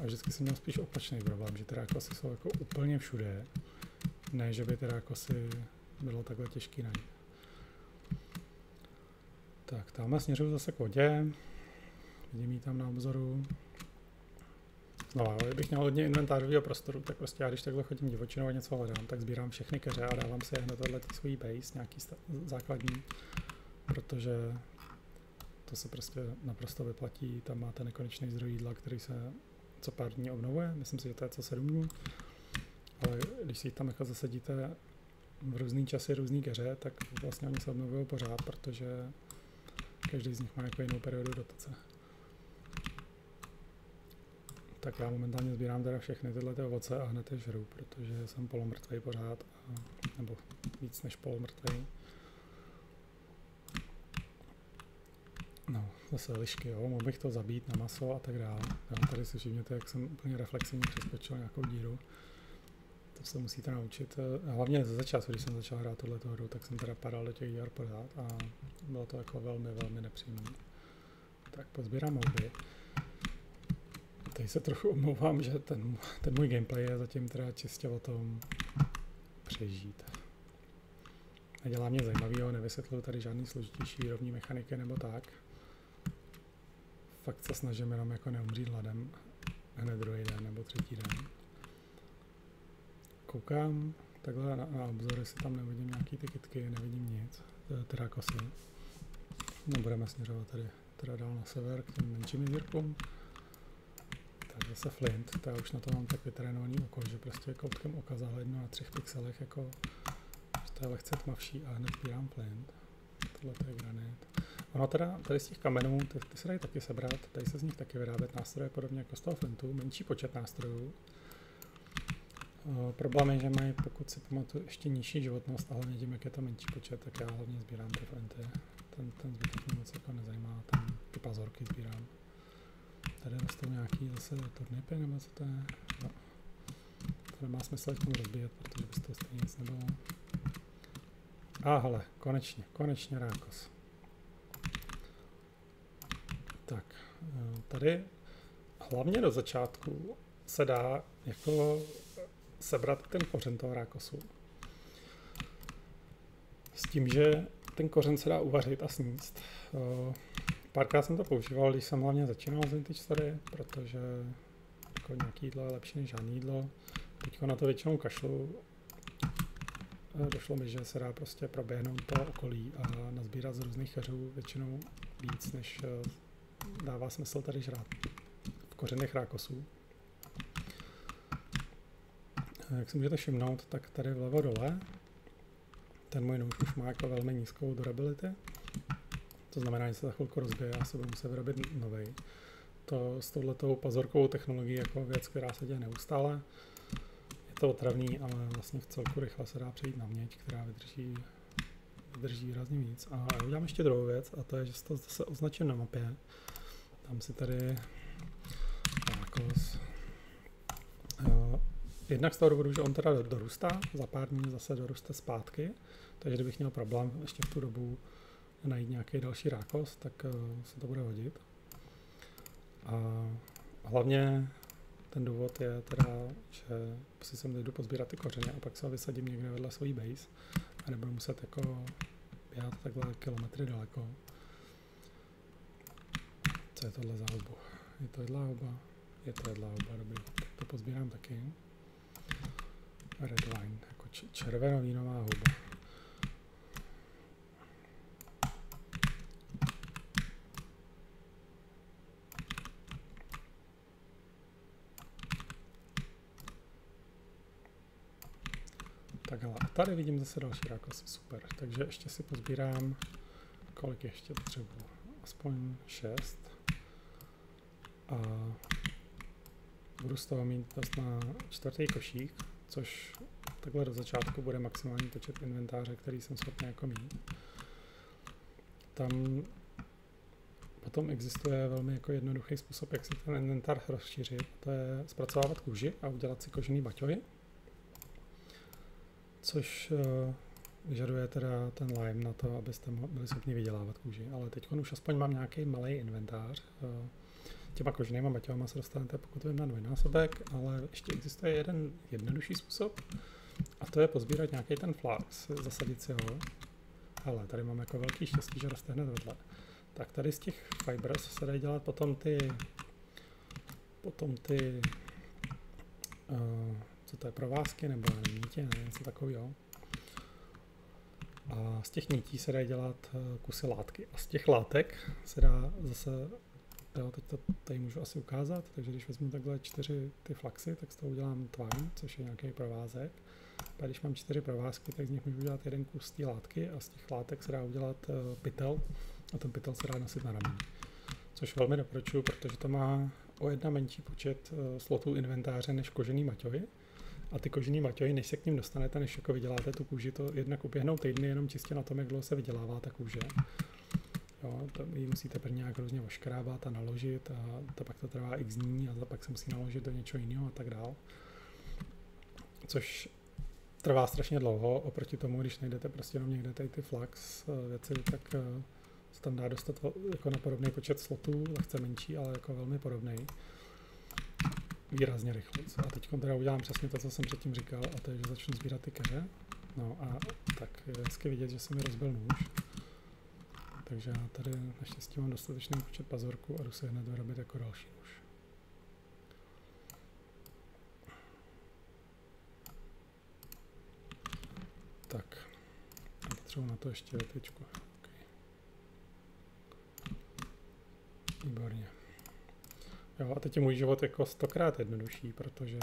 A vždycky jsem měl spíš opačný problém, že ty rákosy jsou jako úplně všude. Ne, že by ty rákosy bylo takhle těžký najít. Tak, tamhle směřuju zase k vodě. Vidím ji tam na obzoru. No a kdybych měl hodně inventářového prostoru, tak prostě já když takhle chodím divočinou a něco hledám, tak sbírám všechny keře a dávám si hned tohletý svůj base, nějaký základní, protože to se prostě naprosto vyplatí, tam máte nekonečný zdroj jídla, který se co pár dní obnovuje, myslím si, že to je co 7 dní, ale když si tam jako zasadíte v různý časy různý keře, tak vlastně oni se obnovují pořád, protože každý z nich má jako jinou periodu dotace. Tak já momentálně sbírám teda všechny tyhle ovoce a hned je žru, protože jsem polomrtvej pořád, nebo víc než polomrtvej. No, zase lišky, jo, mohl bych to zabít na maso a tak dále. Tady si všimněte, jak jsem úplně reflexivně přeskočil nějakou díru. To se musíte naučit. Hlavně ze začátku, když jsem začal hrát tohleto hru, tak jsem teda padal do těch dír pořád a bylo to jako velmi, velmi nepříjemné. Tak pozbírám houby. Teď se trochu omlouvám, že ten můj gameplay je zatím teda čistě o tom přežít. Nedělá mě zajímavýho, nevysvětluji tady žádný složitější výrobní mechaniky nebo tak. Fakt se snažím jenom jako neumřít hladem hned druhý den nebo třetí den. Koukám takhle na obzor, jestli tam nevidím nějaký ty kytky, nevidím nic, teda kosy. No budeme směřovat tady teda dál na sever k těm menším jezírkům. Tak zase flint, to já už na to mám tak vytrénovaný oko, že prostě koutkem oka zahlednu na 3 pixelech jako to je lehce tmavší a hned sbírám flint. Tohle to je granit. Ono teda tady z těch kamenů, ty se dají taky sebrat, tady se z nich taky vyrábět nástroje podobně jako z toho flintu, menší počet nástrojů. Problém je, že mají, pokud si pamatuju, ještě nižší životnost, ale hlavně tím, jak je to menší počet, tak já hlavně sbírám ty flinty. Ten zbytek mě moc jako nezajímá, tam ty pazorky sbírám. Tady rostou nějaký zase turnipy, nebo co to je? No. To nemá smysl k tomu rozbíjet, protože by to stejně nic nebylo. Hele, konečně rákos. Tak, tady hlavně do začátku se dá jako sebrat ten kořen toho rákosu. S tím, že ten kořen se dá uvařit a sníst. Párkrát jsem to používal, když jsem hlavně začínal z Vintage Story, protože jako nějaký jídlo je lepší než žádný jídlo. Teďko na to většinou kašlu. Došlo mi, že se dá prostě proběhnout to okolí a nazbírat z různých keřů většinou víc, než dává smysl tady žrát v kořenech rákosů. Jak si můžete všimnout, tak tady vlevo dole ten můj nůž už má jako velmi nízkou durability. To znamená, že se za chvilku rozbije a se budu muset vyrobit novej. To s touhletou pazorkovou technologií jako věc, která se děje neustále. Je to otravný, ale vlastně v celku rychle se dá přejít na měď, která vydrží výrazně víc. A udělám ještě druhou věc, a to je, že si to zase označím na mapě. Tam si tady rákos. Jednak z toho důvodu, že on teda dorůstá, za pár dní zase doroste zpátky, takže kdybych měl problém ještě v tu dobu najít nějaký další rákos, tak se to bude hodit. A hlavně ten důvod je teda, že si sem jdu pozbírat ty kořeny a pak se ho vysadím někde vedle svojí base a nebudu muset jako běhat takhle kilometry daleko. Co je tohle za houbu? Je to jedlá houba? Je to jedlá houba, dobrý. Tak to pozbírám taky. Red wine, jako červenovínová houba. Takhle, a tady vidím zase další rákosy, super. Takže ještě si pozbírám, kolik ještě potřebuji. Aspoň 6. A budu z toho mít dost na 4. košík, což takhle do začátku bude maximální počet inventáře, který jsem schopný jako mít. Tam potom existuje velmi jako jednoduchý způsob, jak si ten inventář rozšířit. To je zpracovávat kůži a udělat si kožený baťohy. Což vyžaduje teda ten lime na to, abyste byli schopni vydělávat kůži. Ale teď už aspoň mám nějaký malý inventář. Těma koženýma baťohama se dostanete, pokud vím, na dvojnásobek, ale ještě existuje jeden jednodušší způsob. A to je pozbírat nějaký ten flax, zasadit si ho. Hele, tady mám jako velký štěstí, že roste hned vedle. Tak tady z těch fibers se dají dělat potom ty co to je, provázky nebo nítě, něco takového. A z těch nití se dají dělat kusy látky. A z těch látek se dá zase, jo, teď to tady můžu asi ukázat, takže když vezmu takhle 4 ty flaxy, tak z toho udělám twine, což je nějaký provázek. A když mám 4 provázky, tak z nich můžu udělat jeden kus té látky a z těch látek se dá udělat pytel a ten pytel se dá nosit na rameni. Což velmi doporučuji, protože to má o 1 menší počet slotů inventáře než kožený baťohy. A ty kožený baťohy, než se k ním dostanete, než jako vyděláte tu kůži, to jednak uběhnou týdny jenom čistě na tom, jak dlouho se vydělává ta kůže. Jo, to ji musíte prvně nějak různě oškrábat a naložit a to pak to trvá x dní a pak se musí naložit do něčeho jiného a tak dál. Což trvá strašně dlouho, oproti tomu, když najdete prostě jenom někde tady ty Flux věci, tak se tam dá dostat jako na podobný počet slotů, lehce menší, ale jako velmi podobný. Výrazně rychleji. A teď teda udělám přesně to, co jsem předtím říkal, a to je, že začnu sbírat ty keře. No a tak je hezky vidět, že se mi rozbil nůž. Takže já tady naštěstí mám dostatečný počet pazorků a jdu si hned vyrobit jako další nůž. Tak, a potřebuji na to ještě větvičku. Okay. Výborně. Jo, a teď je můj život jako 100krát jednodušší, protože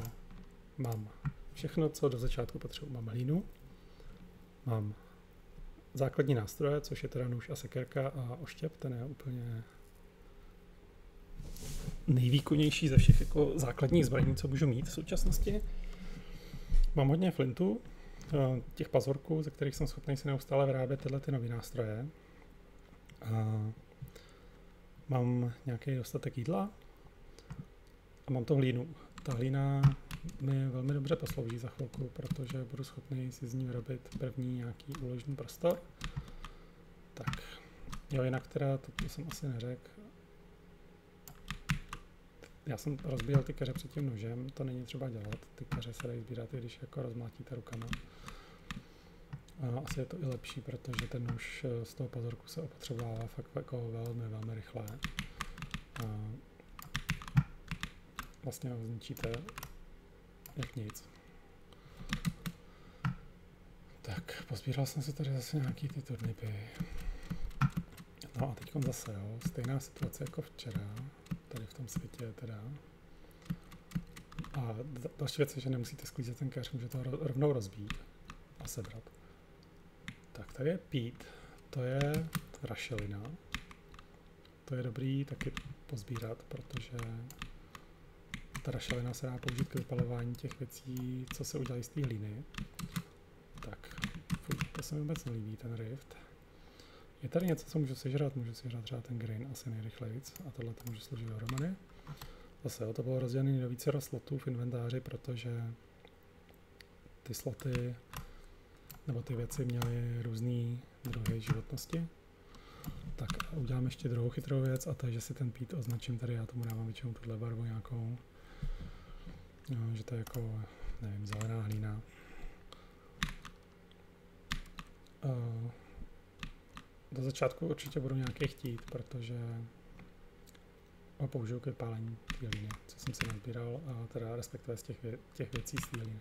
mám všechno, co do začátku potřebuji. Mám hlínu, mám základní nástroje, což je teda nůž a sekerka a oštěp, ten je úplně nejvýkonnější ze všech jako základních zbraní, co můžu mít v současnosti. Mám hodně flintů, těch pazorků, ze kterých jsem schopný si neustále vyrábět tyhle ty nový nástroje. A mám nějaký dostatek jídla a mám to hlínu. Ta hlína mi velmi dobře poslouží za chvilku, protože budu schopný si z ní vyrobit první nějaký úložný prostor. Tak, jo, jinak teda, to jsem asi neřekl. Já jsem rozbíjel ty keře před tím nožem, to není třeba dělat, ty keře se dají sbírat, i když jako rozmlátíte rukama. A asi je to i lepší, protože ten nůž z toho pazorku se opotřebovává fakt jako velmi, velmi rychle. A vlastně ho zničíte jak nic. Tak, pozbíral jsem si tady zase nějaký ty turnipy. No a teď zase, jo, stejná situace jako včera, tady v tom světě teda. A další věc je, že nemusíte sklízet ten keř, můžete ho rovnou rozbít a sebrat. Tak, tady je pít, to je rašelina. To je dobrý taky pozbírat, protože ta rašelina se dá použít k vypalování těch věcí, co se udělají z té hlíny. Tak, to se mi vůbec nelíbí, ten rift. Je tady něco, co můžu sežrat třeba ten grain asi nejrychlejc a tohle to může sloužit dohromady. Zase to bylo rozdělené do více slotů v inventáři, protože ty sloty nebo ty věci měly různý druhy životnosti. Tak a udělám ještě druhou chytrou věc a to je, že si ten pít označím tady, já tomu dávám většinou tuhle barvu nějakou, no, že to je jako, nevím, zelená hlína. Do začátku určitě budu nějaký chtít, protože ho použiju k vypálení té hlíny, co jsem si nazbíral, a teda respektive z těch věcí z té hlíny.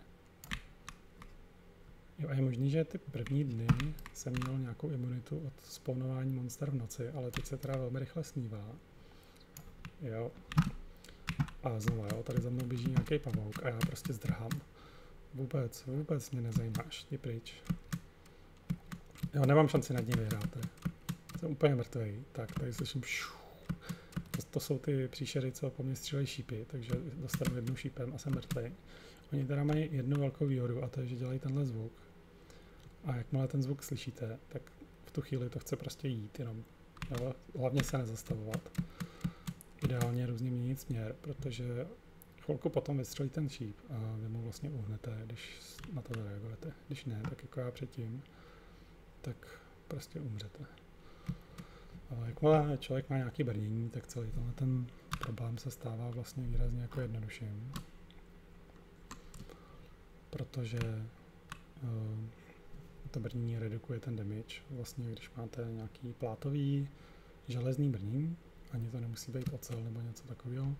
Jo, a je možný, že ty první dny jsem měl nějakou imunitu od spawnování monster v noci, ale teď se teda velmi rychle snívá. Jo. A znova, jo, tady za mnou běží nějaký pavouk a já prostě zdrhám. Vůbec mě nezajímáš, jdi pryč. Jo, nemám šanci nad ním vyhrát tady. Jsem úplně mrtvej. Tak, tady slyším to jsou ty příšery, co po mně střílejí šípy, takže dostanu jednou šípem a jsem mrtvej. Oni teda mají jednu velkou výhodu a to je, že dělají tenhle zvuk. A jakmile ten zvuk slyšíte, tak v tu chvíli to chce prostě jít jenom. Jo, hlavně se nezastavovat. Ideálně různě měnit směr, protože chvilku potom vystřelí ten šíp a vy mu vlastně uhnete, když na to zareagujete. Když ne, tak jako já předtím, tak prostě umřete. A jakmile člověk má nějaké brnění, tak celý ten problém se stává vlastně výrazně jako jednodušším. Protože to brnění redukuje ten damage. Vlastně když máte nějaký plátový železný brnění, ani to nemusí být ocel nebo něco takového,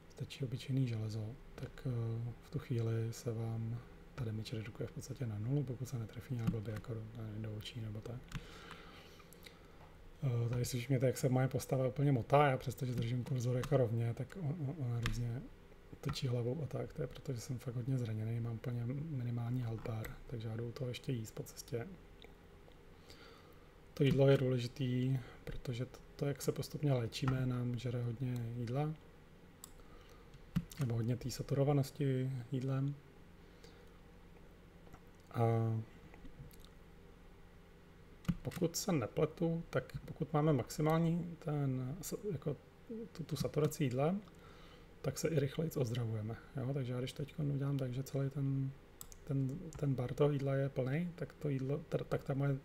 stačí obyčejný železo, tak v tu chvíli se vám ta damage redukuje v podstatě na nulu, pokud se netrefí nějak blbě jako do očí nebo tak. Tady slyším mě, jak se moje postava úplně motá, já přestože držím kurzor jako rovně, tak ona různě točí hlavou a tak, to je proto, že jsem fakt hodně zraněný, mám úplně minimální health bar, takže já jdu to ještě jíst po cestě. To jídlo je důležitý, protože to, jak se postupně léčíme, nám žere hodně jídla, nebo hodně té saturovanosti jídlem. A pokud se nepletu, tak pokud máme maximální jako tu saturaci jídla, tak se i rychleji ozdravujeme. Jo? Takže já když teď udělám tak, že celý ten bar toho jídla je plný, tak to jídlo,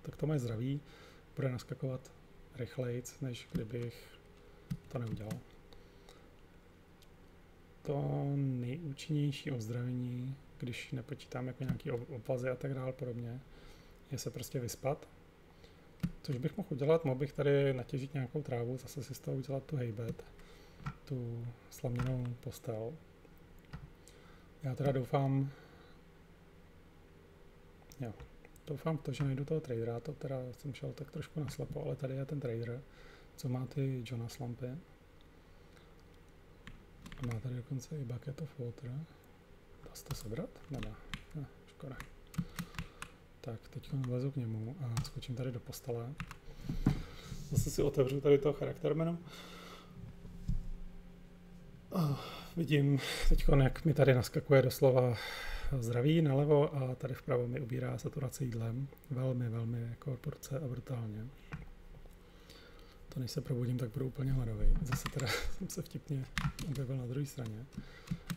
tak to moje zdraví bude naskakovat rychleji, než kdybych to neudělal. To nejúčinnější ozdravení, když nepočítám jako nějaký obvazy a tak dále podobně, je se prostě vyspat. Což bych mohl udělat, mohl bych tady natěžit nějakou trávu, zase si z toho udělat tu hejbet, tu slaměnou postel. Já teda doufám v to, že najdu toho tradera, to teda jsem šel tak trošku naslepo, ale tady je ten trader, co má ty Jonas lampy. A má tady dokonce i bucket of water. Dá se to sebrat? Nedá. Škoda. Tak, teď vlezu k němu a skočím tady do postele. Zase si otevřu tady toho charakter menu. Vidím teď, jak mi tady naskakuje doslova zdraví nalevo a tady vpravo mi ubírá saturaci jídlem. Velmi, velmi jako prudce a brutálně. To než se probudím, tak budu úplně hladový. Zase teda jsem se vtipně objevil na druhé straně.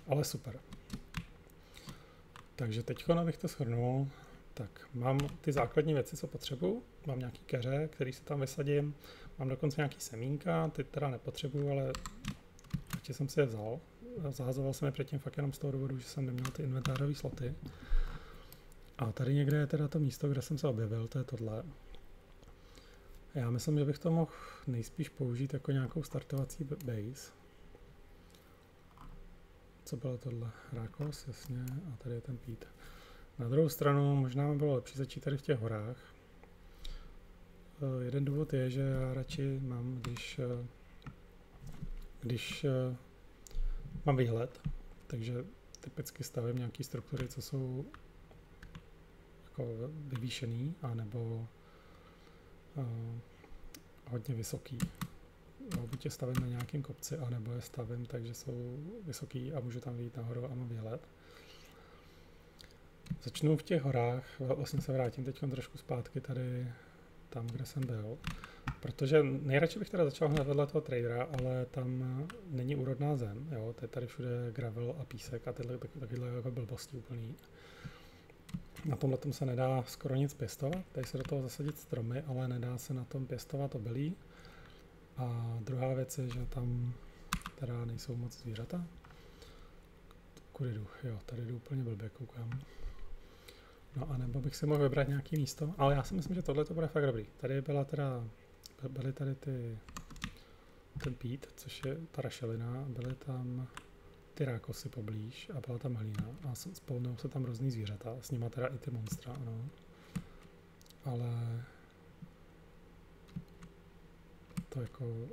Ale super. Takže teď, abych to shrnul, tak mám ty základní věci, co potřebuju. Mám nějaký keře, který si tam vysadím. Mám dokonce nějaký semínka, ty teda nepotřebuju, ale ještě jsem si je vzal. Zahazoval jsem je předtím fakt jenom z toho důvodu, že jsem neměl ty inventářové sloty. A tady někde je teda to místo, kde jsem se objevil, to je tohle. Já myslím, že bych to mohl nejspíš použít jako nějakou startovací base. Co bylo tohle? Rákos, jasně, a tady je ten pít. Na druhou stranu možná by bylo lepší začít tady v těch horách. Jeden důvod je, že já radši mám, když mám výhled, takže typicky stavím nějaké struktury, co jsou jako vyvýšený, anebo hodně vysoký. Buď je stavím na nějakém kopci, anebo je stavím tak, že jsou vysoký a můžu tam vyjít nahoru a mám výhled. Začnu v těch horách, vlastně se vrátím teď trošku zpátky tady tam, kde jsem byl. Protože nejradši bych teda začal hned vedle toho tradera, ale tam není úrodná zem, jo, to je tady všude gravel a písek a takovýhle jako blbosti úplný. Na tomhletom se nedá skoro nic pěstovat, tady se do toho zasadit stromy, ale nedá se na tom pěstovat obilí. A druhá věc je, že tam teda nejsou moc zvířata. Kudy jdu? Jo, tady jdu úplně blbě, koukám. No a nebo bych si mohl vybrat nějaký místo, ale já si myslím, že tohle to bude fakt dobrý. Tady byly tady ten pít, což je ta rašelina, byly tam ty rákosy poblíž a byla tam hlína a spolnou se tam různý zvířata, s nima teda i ty monstra, ano. Ale to jako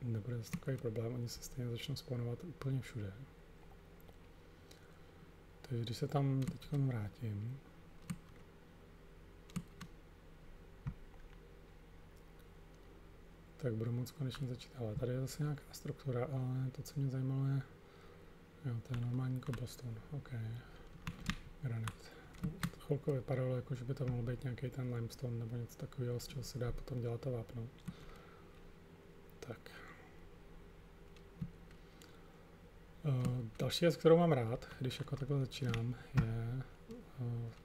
nebude zase takový problém, oni se stejně začnou spawnovat úplně všude. Takže když se tam teď vrátím, tak budu moc konečně začít. Ale tady je zase nějaká struktura, ale to, co mě zajímalo je, jo, to je normální cobblestone, OK, granit. To chvilku vypadalo, jako že by to mohl být nějaký ten limestone nebo něco takového, z čeho se dá potom dělat to vápno. Tak. Další věc, kterou mám rád, když jako takhle začínám, je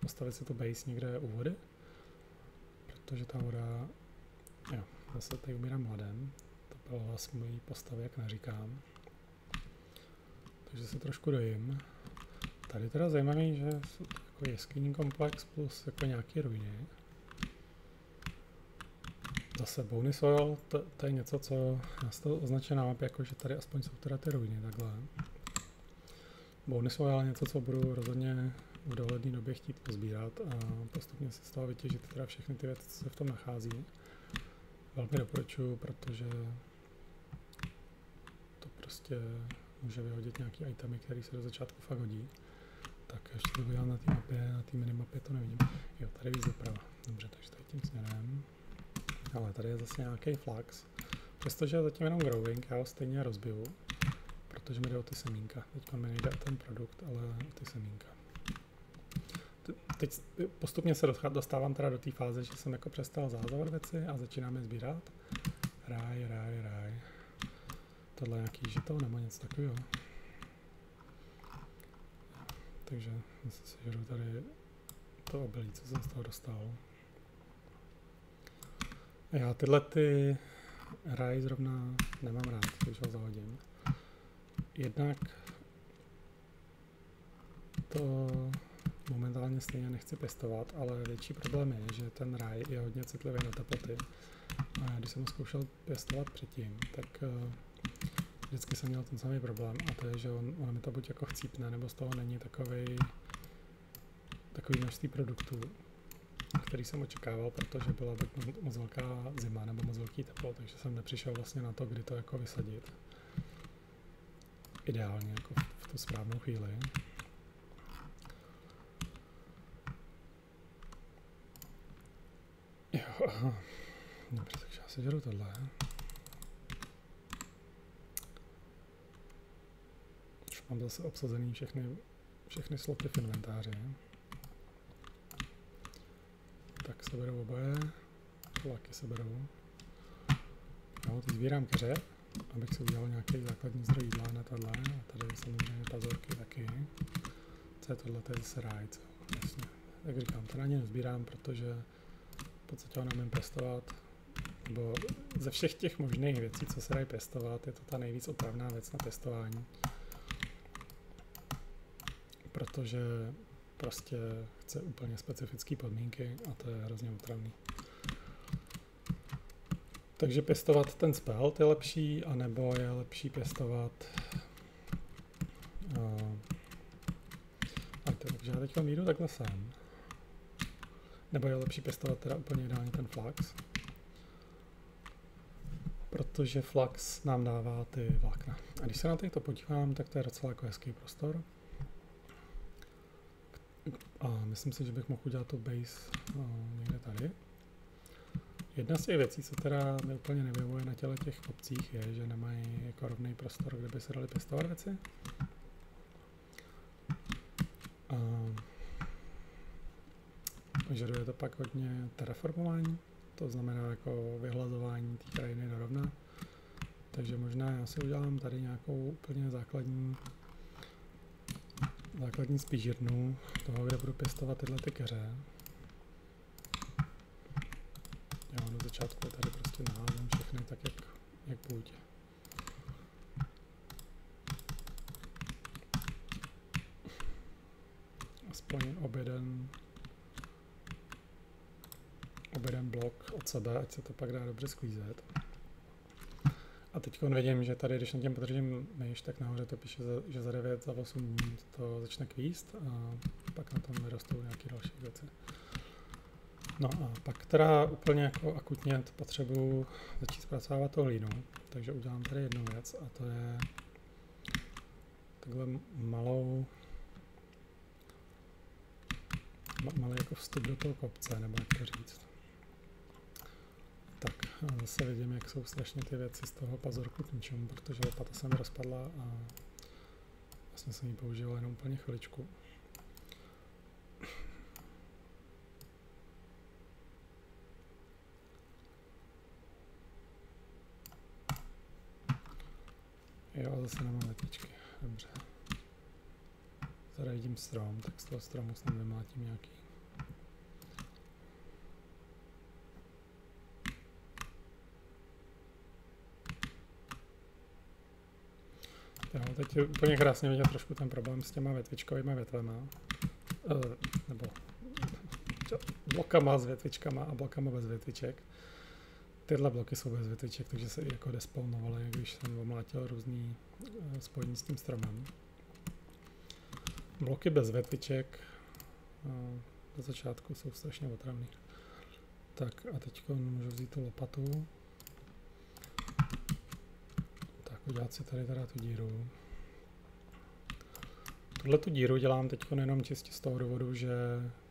postavit si tu base někde u vody, protože ta voda, jo, zase tady umírám hladem, to byl hlas mojí postavy, jak naříkám. Takže se trošku dojím. Tady teda zajímavý, že jsou to jako jeskyní komplex plus jako nějaký ruiny. Zase bony soil, to je něco, co nás to označuje na mapě, jako že tady aspoň jsou teda ty ruiny, takhle. Bony soil je něco, co budu rozhodně v dohledné době chtít pozbírat a postupně si z toho vytěžit teda všechny ty věci, co se v tom nachází. Velmi doporučuji, protože to prostě může vyhodit nějaký itemy, který se do začátku fakt hodí. Tak ještě to udělám na té mapě, na té minimapě to nevidím. Jo, tady víc doprava. Dobře, takže tady tím směrem. Ale tady je zase nějaký flax. Přestože je zatím jenom growing, já ho stejně rozbiju, protože mi jde o ty semínka. Teď mi nejde o ten produkt, ale o ty semínka. teď postupně se dostávám teda do té fáze, že jsem jako přestal zahazovat věci a začínám je sbírat. Ráj. Tohle je nějaký žito nebo něco takového. Takže si žeru tady to obilí, co jsem z toho dostal. Já tyhle ty ráj zrovna nemám rád, když ho zahodím. Jednak to momentálně stejně nechci pěstovat, ale větší problém je, že ten ráj je hodně citlivý na teploty. A když jsem ho zkoušel pěstovat předtím, tak vždycky jsem měl ten samý problém a to je, že on mi to buď jako chcípne, nebo z toho není takový množství produktů, který jsem očekával, protože byla buď moc velká zima nebo moc velký teplo, takže jsem nepřišel vlastně na to, kdy to jako vysadit. Ideálně, jako v tu správnou chvíli. Jo, aha. Dobře, takže já si žeru tohle. Už mám zase obsazený všechny sloty v inventáři. Tak se berou oboje, vlaky se berou. Jo, teď sbírám keře, abych si udělal nějaký základní zdroj jídla na tohle. A tady samozřejmě pazorky taky. Co je tohle? To je zase ráj, co? Jasně. Jak říkám, to na ně sbírám, protože v podstatě ho nemůžu pěstovat. Nebo ze všech těch možných věcí, co se dají pěstovat, je to ta nejvíc otravná věc na pěstování. Protože prostě chce úplně specifické podmínky a to je hrozně otravný. Takže pěstovat ten spelt je lepší, anebo je lepší pěstovat takže já teďka jdu takhle sem. Nebo je lepší pěstovat teda úplně ideálně ten flax. Protože flax nám dává ty vlákna. A když se na to podívám, tak to je docela jako hezký prostor. A myslím si, že bych mohl udělat to base někde tady. Jedna z těch věcí, co teda mi úplně nevyhovuje na těch kopcích, je, že nemají jako rovný prostor, kde by se dali pěstovat věci. Vyžaduje to pak hodně terraformování, to znamená jako vyhlazování té krajiny do rovna. Takže možná já si udělám tady nějakou úplně základní spížírnu toho, kde budu pěstovat tyhle ty keře. Já na začátku tady prostě naházím všechny tak, jak buď. Aspoň objeden blok od sebe, ať se to pak dá dobře sklízet. A teď vidím, že tady, když na těm podržím myš, tak nahoře to píše, že za 9, za 8 dní to začne kvíst a pak na tom vyrostou nějaké další věci. No a pak teda úplně jako akutně potřebuji začít zpracovávat to hlínu, takže udělám tady jednu věc a to je takhle malý jako vstup do toho kopce, nebo jak to říct. Tak zase vidím, jak jsou strašně ty věci z toho pazorku k ničemu, protože lopata se mi rozpadla a vlastně jsem ji používal jenom úplně chviličku. Jo, zase nemám větvičky, dobře. Tady vidím strom, tak z toho stromu snad vymlátím nějaký. Jo, teď je úplně krásně vidět trošku ten problém s těma větvičkovými větvema. Nebo blokama s větvičkama a blokama bez větviček. Tyhle bloky jsou bez větviček, takže se i jako despawnovaly, když jsem omlátil různý spojení s tím stromem. Bloky bez větviček do začátku jsou strašně otravný. Tak a teď můžu vzít tu lopatu. Tak udělat si tady teda tu díru. Tuhle tu díru dělám teď jenom čistě z toho důvodu, že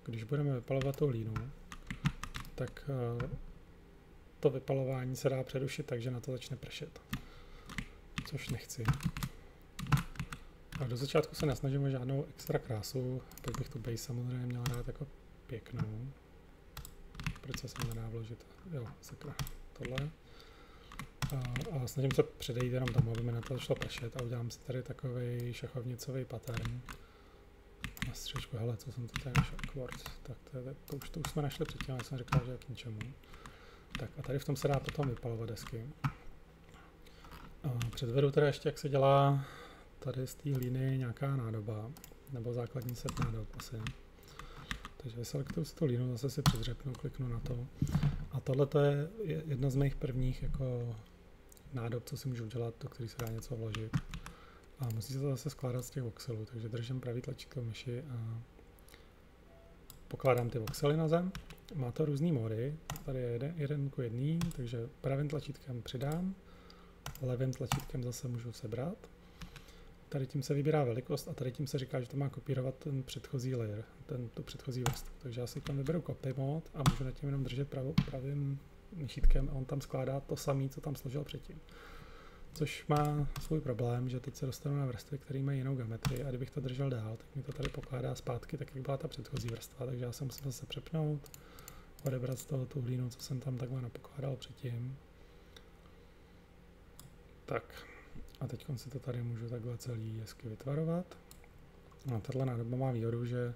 když budeme vypalovat tu hlínu, tak to vypalování se dá přerušit, takže na to začne pršet. Což nechci. A do začátku se nesnažím o žádnou extra krásu, tak bych tu base samozřejmě měl dát jako pěknou. Proč se sem nedá vložit? Jo, sakra, tohle. A snažím se předejít jenom tomu, aby mi na to šlo pršet a udělám si tady takový šachovnicový pattern. Na střečku, hele, co jsem to tady našel? Quartz. Tak to už jsme našli předtím, ale jsem říkal, že je k ničemu. Tak a tady v tom se dá potom vypalovat desky. Předvedu teda ještě, jak se dělá tady z té hlíny nějaká nádoba, nebo základní set nádob asi. Takže vyselektuju si tu línu, zase si předřepnu, kliknu na to. A tohle je jedna z mých prvních jako nádob, co si můžu udělat, do který se dá něco vložit. A musí se to zase skládat z těch voxelů, takže držím pravý tlačítko myši a pokládám ty voxely na zem. Má to různý mody, tady je 1:1, takže pravým tlačítkem přidám, levým tlačítkem zase můžu sebrat. Tady tím se vybírá velikost a tady tím se říká, že to má kopírovat ten předchozí layer, tu předchozí vrstvu. Takže já si tam vyberu copy mod a můžu nad tím jenom držet pravým myšítkem a on tam skládá to samé, co tam složil předtím. Což má svůj problém, že teď se dostanu na vrstvy, které mají jinou geometrii a kdybych to držel dál, tak mi to tady pokládá zpátky, tak jak byla ta předchozí vrstva, takže já se musím zase přepnout, odebrat z toho tu hlínu, co jsem tam takhle napokládal předtím. Tak. A teď si to tady můžu takhle celý hezky vytvarovat. A tato nádoba má výhodu, že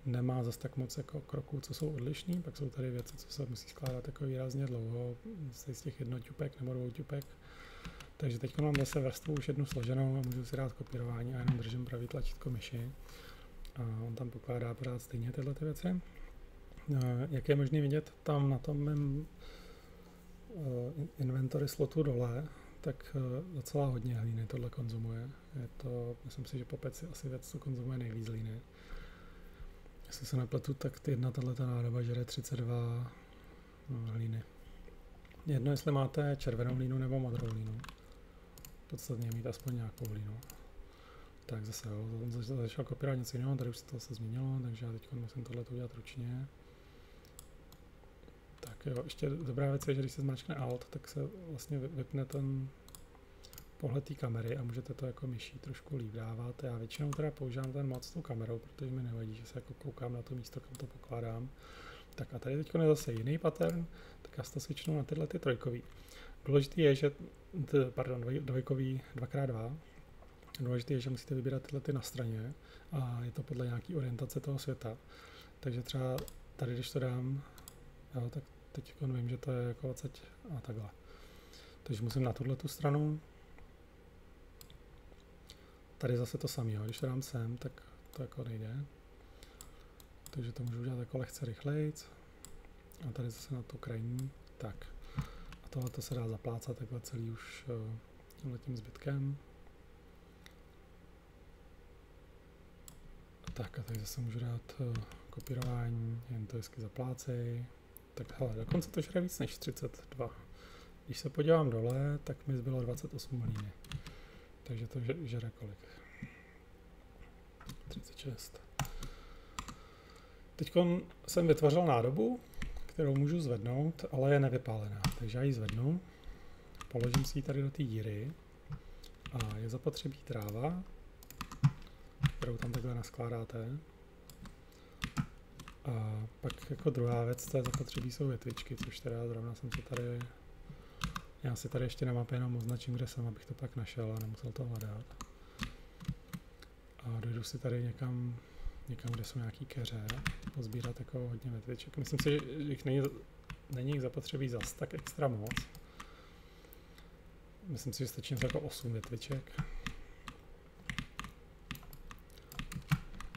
nemá zase tak moc jako kroků, co jsou odlišný, pak jsou tady věci, co se musí skládat jako výrazně dlouho, z těch jednoťupek nebo dvouťupek. Takže teď mám zase vrstvu už jednu složenou a můžu si dát kopírování a jenom držím pravý tlačítko myši. A on tam pokládá pořád stejně tyhle ty věci. Jak je možné vidět tam na tom mém inventory slotu dole, tak docela hodně hlíny tohle konzumuje. Je to, myslím si, že popec je asi věc, co konzumuje nejvíc hlíny. Jestli se nepletu, tak jedna tato nádoba žere 32 hlíny. Jedno, jestli máte červenou hlínu nebo modrou hlínu. Podstatně mít aspoň nějakou hlínu. Tak zase jo, začal kopírovat něco jiného, tady už se to zase změnilo, takže já teď musím tohle udělat ručně. Tak jo, ještě dobrá věc je, že když se zmáčkne Alt, tak se vlastně vypne ten pohled té kamery a můžete to jako myší trošku líp dávat. Já většinou teda používám ten mod s tou kamerou, protože mi nevadí, že se jako koukám na to místo, kam to pokládám. Tak a tady teď je zase jiný pattern, tak já si to switchnu na tyhle ty trojkový. Důležitý je, že dvojkový 2x2. Důležité je, že musíte vybírat tyhle ty na straně a je to podle nějaký orientace toho světa. Takže třeba tady, když to dám, jo, tak teď vím, že to je jako 20 a takhle. Takže musím na tuhle tu stranu. Tady zase to samé, když to dám sem, tak to jako nejde. Takže to můžu udělat jako lehce rychlejc. A tady zase na tu krajní. Tak. A tohle to se dá zaplácat takhle celý už tím zbytkem. Tak a tady zase můžu dát kopírování, jen to hezky zaplácej. Tak hele, dokonce to žere víc než 32. Když se podívám dole, tak mi zbylo 28 hlíny. Takže to žere kolik? 36. Teď jsem vytvořil nádobu, kterou můžu zvednout, ale je nevypálená. Takže já ji zvednu, položím si ji tady do té díry a je zapotřebí tráva, kterou tam takhle naskládáte. A pak jako druhá věc, co je zapotřebí, jsou větvičky, což teda zrovna jsem si tady... Já si tady ještě na mapě jenom označím, kde jsem, abych to pak našel a nemusel to hledat. A dojdu si tady někam, kde jsou nějaký keře, pozbírat jako hodně větviček. Myslím si, že jich není zapotřebí zas tak extra moc. Myslím si, že stačí jako 8 větviček.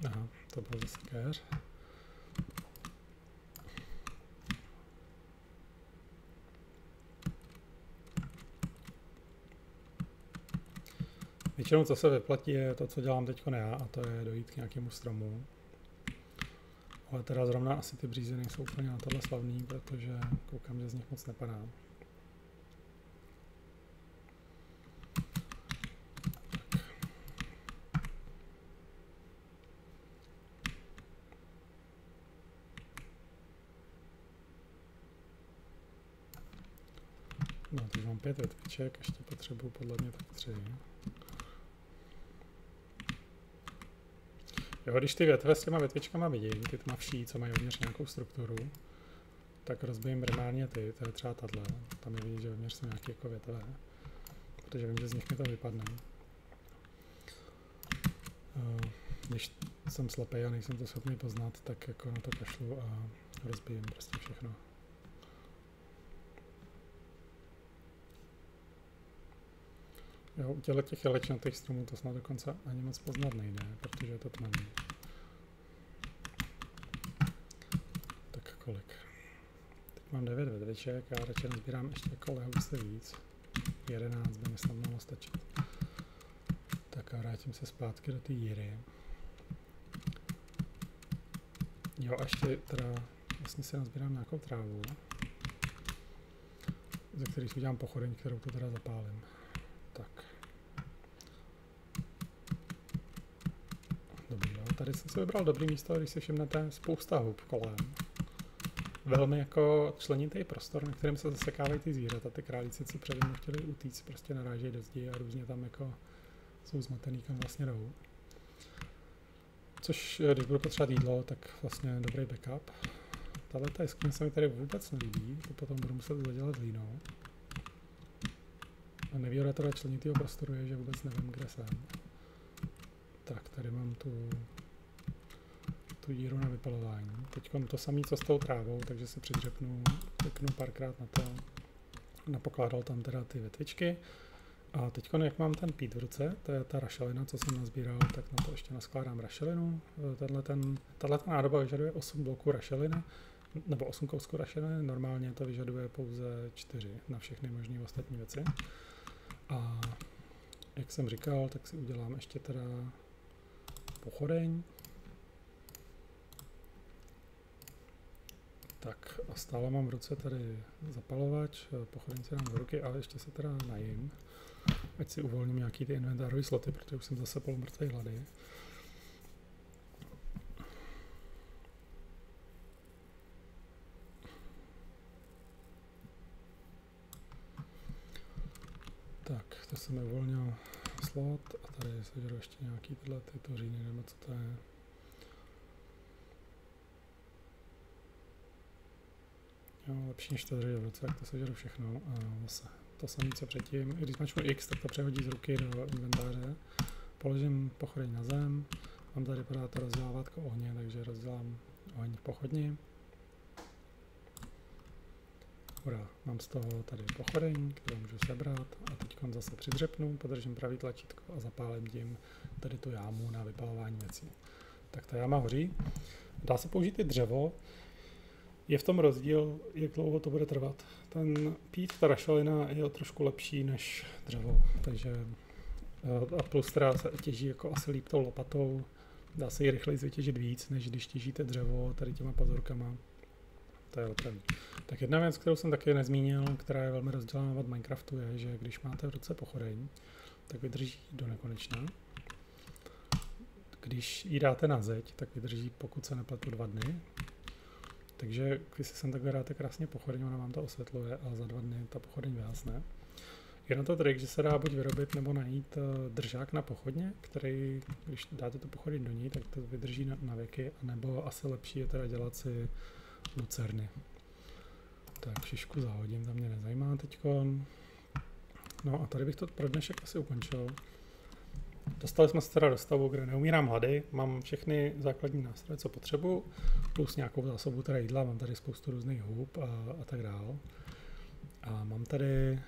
Aha, to byl zase keř. Většinou, co se vyplatí, je to, co dělám teď já, a to je dojít k nějakému stromu. Ale teda zrovna asi ty břízy nejsou úplně na tohle slavný, protože koukám, že z nich moc nepadá. No, takže mám 5 větviček, ještě potřebuju podle mě tak 3. Jo, když ty větve s těma větvičkama vidím, ty tmavší, co mají uvnitř nějakou strukturu, tak rozbijím primárně ty, to je třeba tato. Tam je vidět, že uvnitř jsou nějaké jako větve, protože vím, že z nich mi to vypadne. Když jsem slepej a nejsem to schopný poznat, tak jako na to kašlu a rozbijím prostě všechno. Jo, u těch jelečnatých stromů to snad dokonce ani moc poznat nejde, protože je to tmavý. Tak kolik? Teď mám 9 větviček, já radši nazbírám ještě jako lehouce víc. 11 by mi snad mohlo stačit. Tak a vrátím se zpátky do té jíry. Jo, a ještě teda vlastně si nazbírám nějakou trávu, ze který si udělám pochodeň, kterou tu teda zapálím. Tak. Dobrý, jo. Tady jsem si vybral dobrý místo, když si všimnete, spousta hub kolem. Velmi jako členitý prostor, na kterém se zasekávají ty zvířata. Ty králíci, co přede mnou chtěli utíct, prostě narážejí do zdi a různě tam jako jsou zmatený, kam vlastně jdou. Což, když budu potřebovat jídlo, tak vlastně dobrý backup. Tahle jeskyně se mi tady vůbec nelíbí, to potom budu muset zadělat hlínou. A nevýhoda teda členitýho prostoru je, že vůbec nevím, kde jsem. Tak, tady mám tu díru na vypalování. Teď to samé, co s tou trávou, takže si přidřepnu párkrát na to. Napokládal tam teda ty větvičky. A teď, jak mám ten pít v ruce, to je ta rašelina, co jsem nazbíral, tak na to ještě naskládám rašelinu. Tahle nádoba vyžaduje 8 bloků rašeliny, nebo 8 kousků rašeliny, normálně to vyžaduje pouze 4 na všechny možné ostatní věci. A jak jsem říkal, tak si udělám ještě teda pochodeň. Tak a stále mám v ruce tady zapalovač, pochodeň si dám do ruky, ale ještě se teda najím. Ať si uvolním nějaký ty inventářové sloty, protože už jsem zase polomrtvej hlady. Tak, to jsem uvolnil slot a tady sežeru ještě nějaký tyhle ty toříny, nebo co to je. Jo, lepší než to držet v ruce, tak to sežeru všechno a zase to samé co předtím. Když mačknu X, tak to přehodí z ruky do inventáře. Položím pochodeň na zem, mám tady pořád to rozdělávátko ohně, takže rozdělám oheň v pochodni. Hurá, mám z toho tady pochodeň, kterou můžu sebrat a teď zase přidřepnu, podržím pravý tlačítko a zapálím tím tady tu jámu na vypalování věcí. Tak ta jáma hoří. Dá se použít i dřevo. Je v tom rozdíl, jak dlouho to bude trvat. Ten pít, ta rašelina je trošku lepší než dřevo, takže a plus teda se těží jako asi líp tou lopatou. Dá se ji rychleji vytěžit víc, než když těžíte dřevo tady těma pazurkama. To je lepší. Tak jedna věc, kterou jsem taky nezmínil, která je velmi rozdělená od Minecraftu, je, že když máte v ruce pochodeň, tak vydrží do nekonečna. Když ji dáte na zeď, tak vydrží, pokud se nepletu, 2 dny. Takže když si sem takhle dáte krásně pochodeň, ona vám to osvětluje a za 2 dny ta pochodeň vyhasne. Je na to trik, že se dá buď vyrobit nebo najít držák na pochodně, který, když dáte tu pochodeň do ní, tak to vydrží na věky, anebo asi lepší je teda dělat si lucerny. Tak šišku zahodím, to mě nezajímá teďkon. No a tady bych to pro dnešek asi ukončil. Dostali jsme se teda do stavu, kde neumírám hlady, mám všechny základní nástroje, co potřebuji, plus nějakou zásobu teda jídla, mám tady spoustu různých hub a tak dál. A mám tady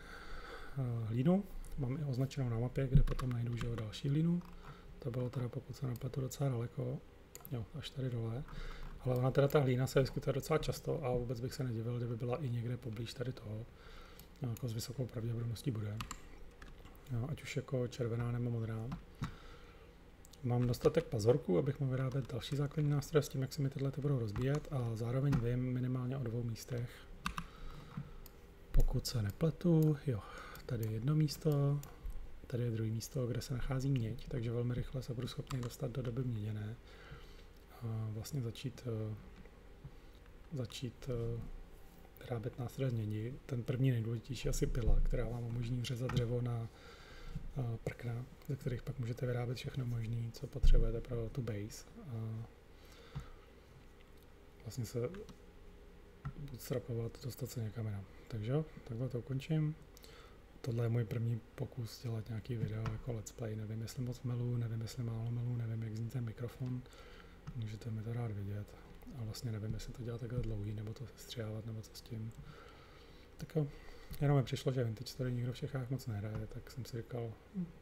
hlínu, mám i označenou na mapě, kde potom najdu že další hlínu. To bylo teda, pokud se nepletu, docela daleko, jo, až tady dole. Ale ona teda ta hlína se vyskytuje docela často a vůbec bych se nedivil, kdyby byla i někde poblíž tady toho, no, jako s vysokou pravděpodobností bude. Jo, ať už jako červená nebo modrá. Mám dostatek pazorků, abych mohl vyrábět další základní nástroje s tím, jak se mi tyhle budou rozbíjet a zároveň vím minimálně o 2 místech. Pokud se nepletu, jo, tady je jedno místo, tady je druhé místo, kde se nachází měď, takže velmi rychle se budu schopný dostat do doby měděné. A vlastně začít vyrábět nástroje z mědi. Ten první nejdůležitější asi pila, která vám umožní řezat dřevo na prkna, ze kterých pak můžete vyrábět všechno možné, co potřebujete pro tu base. A vlastně se bootstrapovat, dostat se někam jinam. Takže jo, takhle to ukončím. Tohle je můj první pokus dělat nějaký video jako let's play. Nevím, jestli moc melu, nevím, jestli málo melu, nevím, jak zní ten mikrofon. Můžete mi to rád vidět. A vlastně nevím, jestli to dělat takhle dlouhý, nebo to sestřihávat, nebo co s tím. Tak jo, jenom mi přišlo, že Vintage Story nikdo v Čechách moc nehraje, tak jsem si říkal,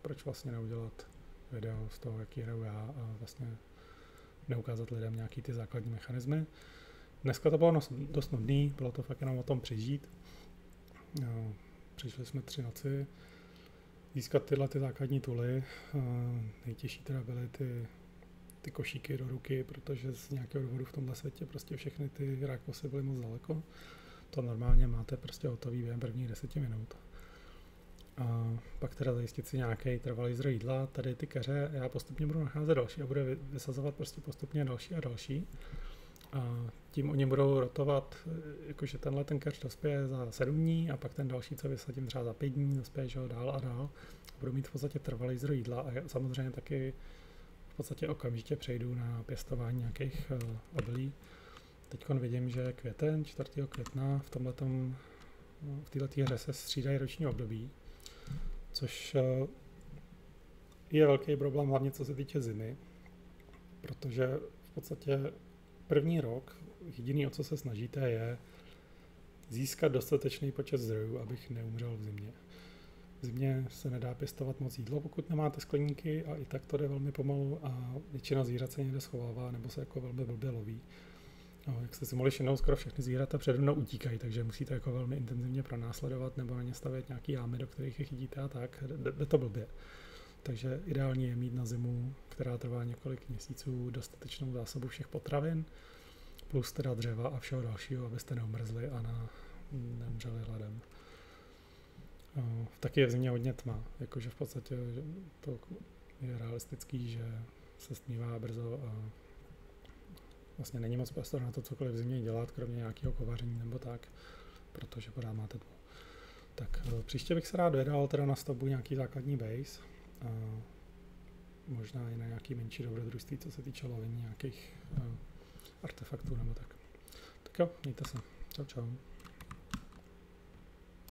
proč vlastně neudělat video z toho, jaký hraju já a vlastně neukázat lidem nějaký ty základní mechanismy. Dneska to bylo dost nudný, bylo to fakt jenom o tom přežít. Přišli jsme 3 noci získat tyhle ty základní tooly. Nejtěžší teda byly ty košíky do ruky, protože z nějakého důvodu v tomhle světě prostě všechny ty rákosy byly moc daleko. To normálně máte prostě hotový během prvních 10 minut. A pak teda zajistit si nějaký trvalý zdroj jídla. Tady ty keře já postupně budu nacházet další a budu vysazovat prostě postupně další a další. A tím oni budou rotovat, jakože tenhle ten keř dospěje za 7 dní a pak ten další, co vysadím třeba za 5 dní, dospěje dál a dál. Budu mít v podstatě trvalý zdroj jídla a samozřejmě taky v podstatě okamžitě přejdu na pěstování nějakých obilí. Teď vidím, že květen, 4. května v této hře se střídají roční období, což je velký problém, hlavně co se týče zimy, protože v podstatě první rok jediný, o co se snažíte, je získat dostatečný počet zdrojů, abych neumřel v zimě. V zimě se nedá pěstovat moc jídlo, pokud nemáte skleníky a i tak to jde velmi pomalu a většina zvířat se někde schovává nebo se jako velmi blbě loví. No, jak jste si mohli všimnout, skoro všechny zvířata přede mnou utíkají, takže musíte jako velmi intenzivně pronásledovat nebo na ně stavět nějaký jámy, do kterých je chytíte a tak, jde to blbě. Takže ideální je mít na zimu, která trvá několik měsíců, dostatečnou zásobu všech potravin, plus teda dřeva a všeho dalšího, abyste neumrzli a neumřeli hladem. Taky je v zimě hodně tma, jakože v podstatě to je realistický, že se stmívá brzo a vlastně není moc prostor na to cokoliv v zimě dělat, kromě nějakého kovaření nebo tak, protože pořád máte tmu. Tak příště bych se rád vydal teda na stavbu nějaký základní base, a možná i na nějaký menší dobrodružství, co se týče lovení nějakých artefaktů nebo tak. Tak jo, mějte se. Čau, čau.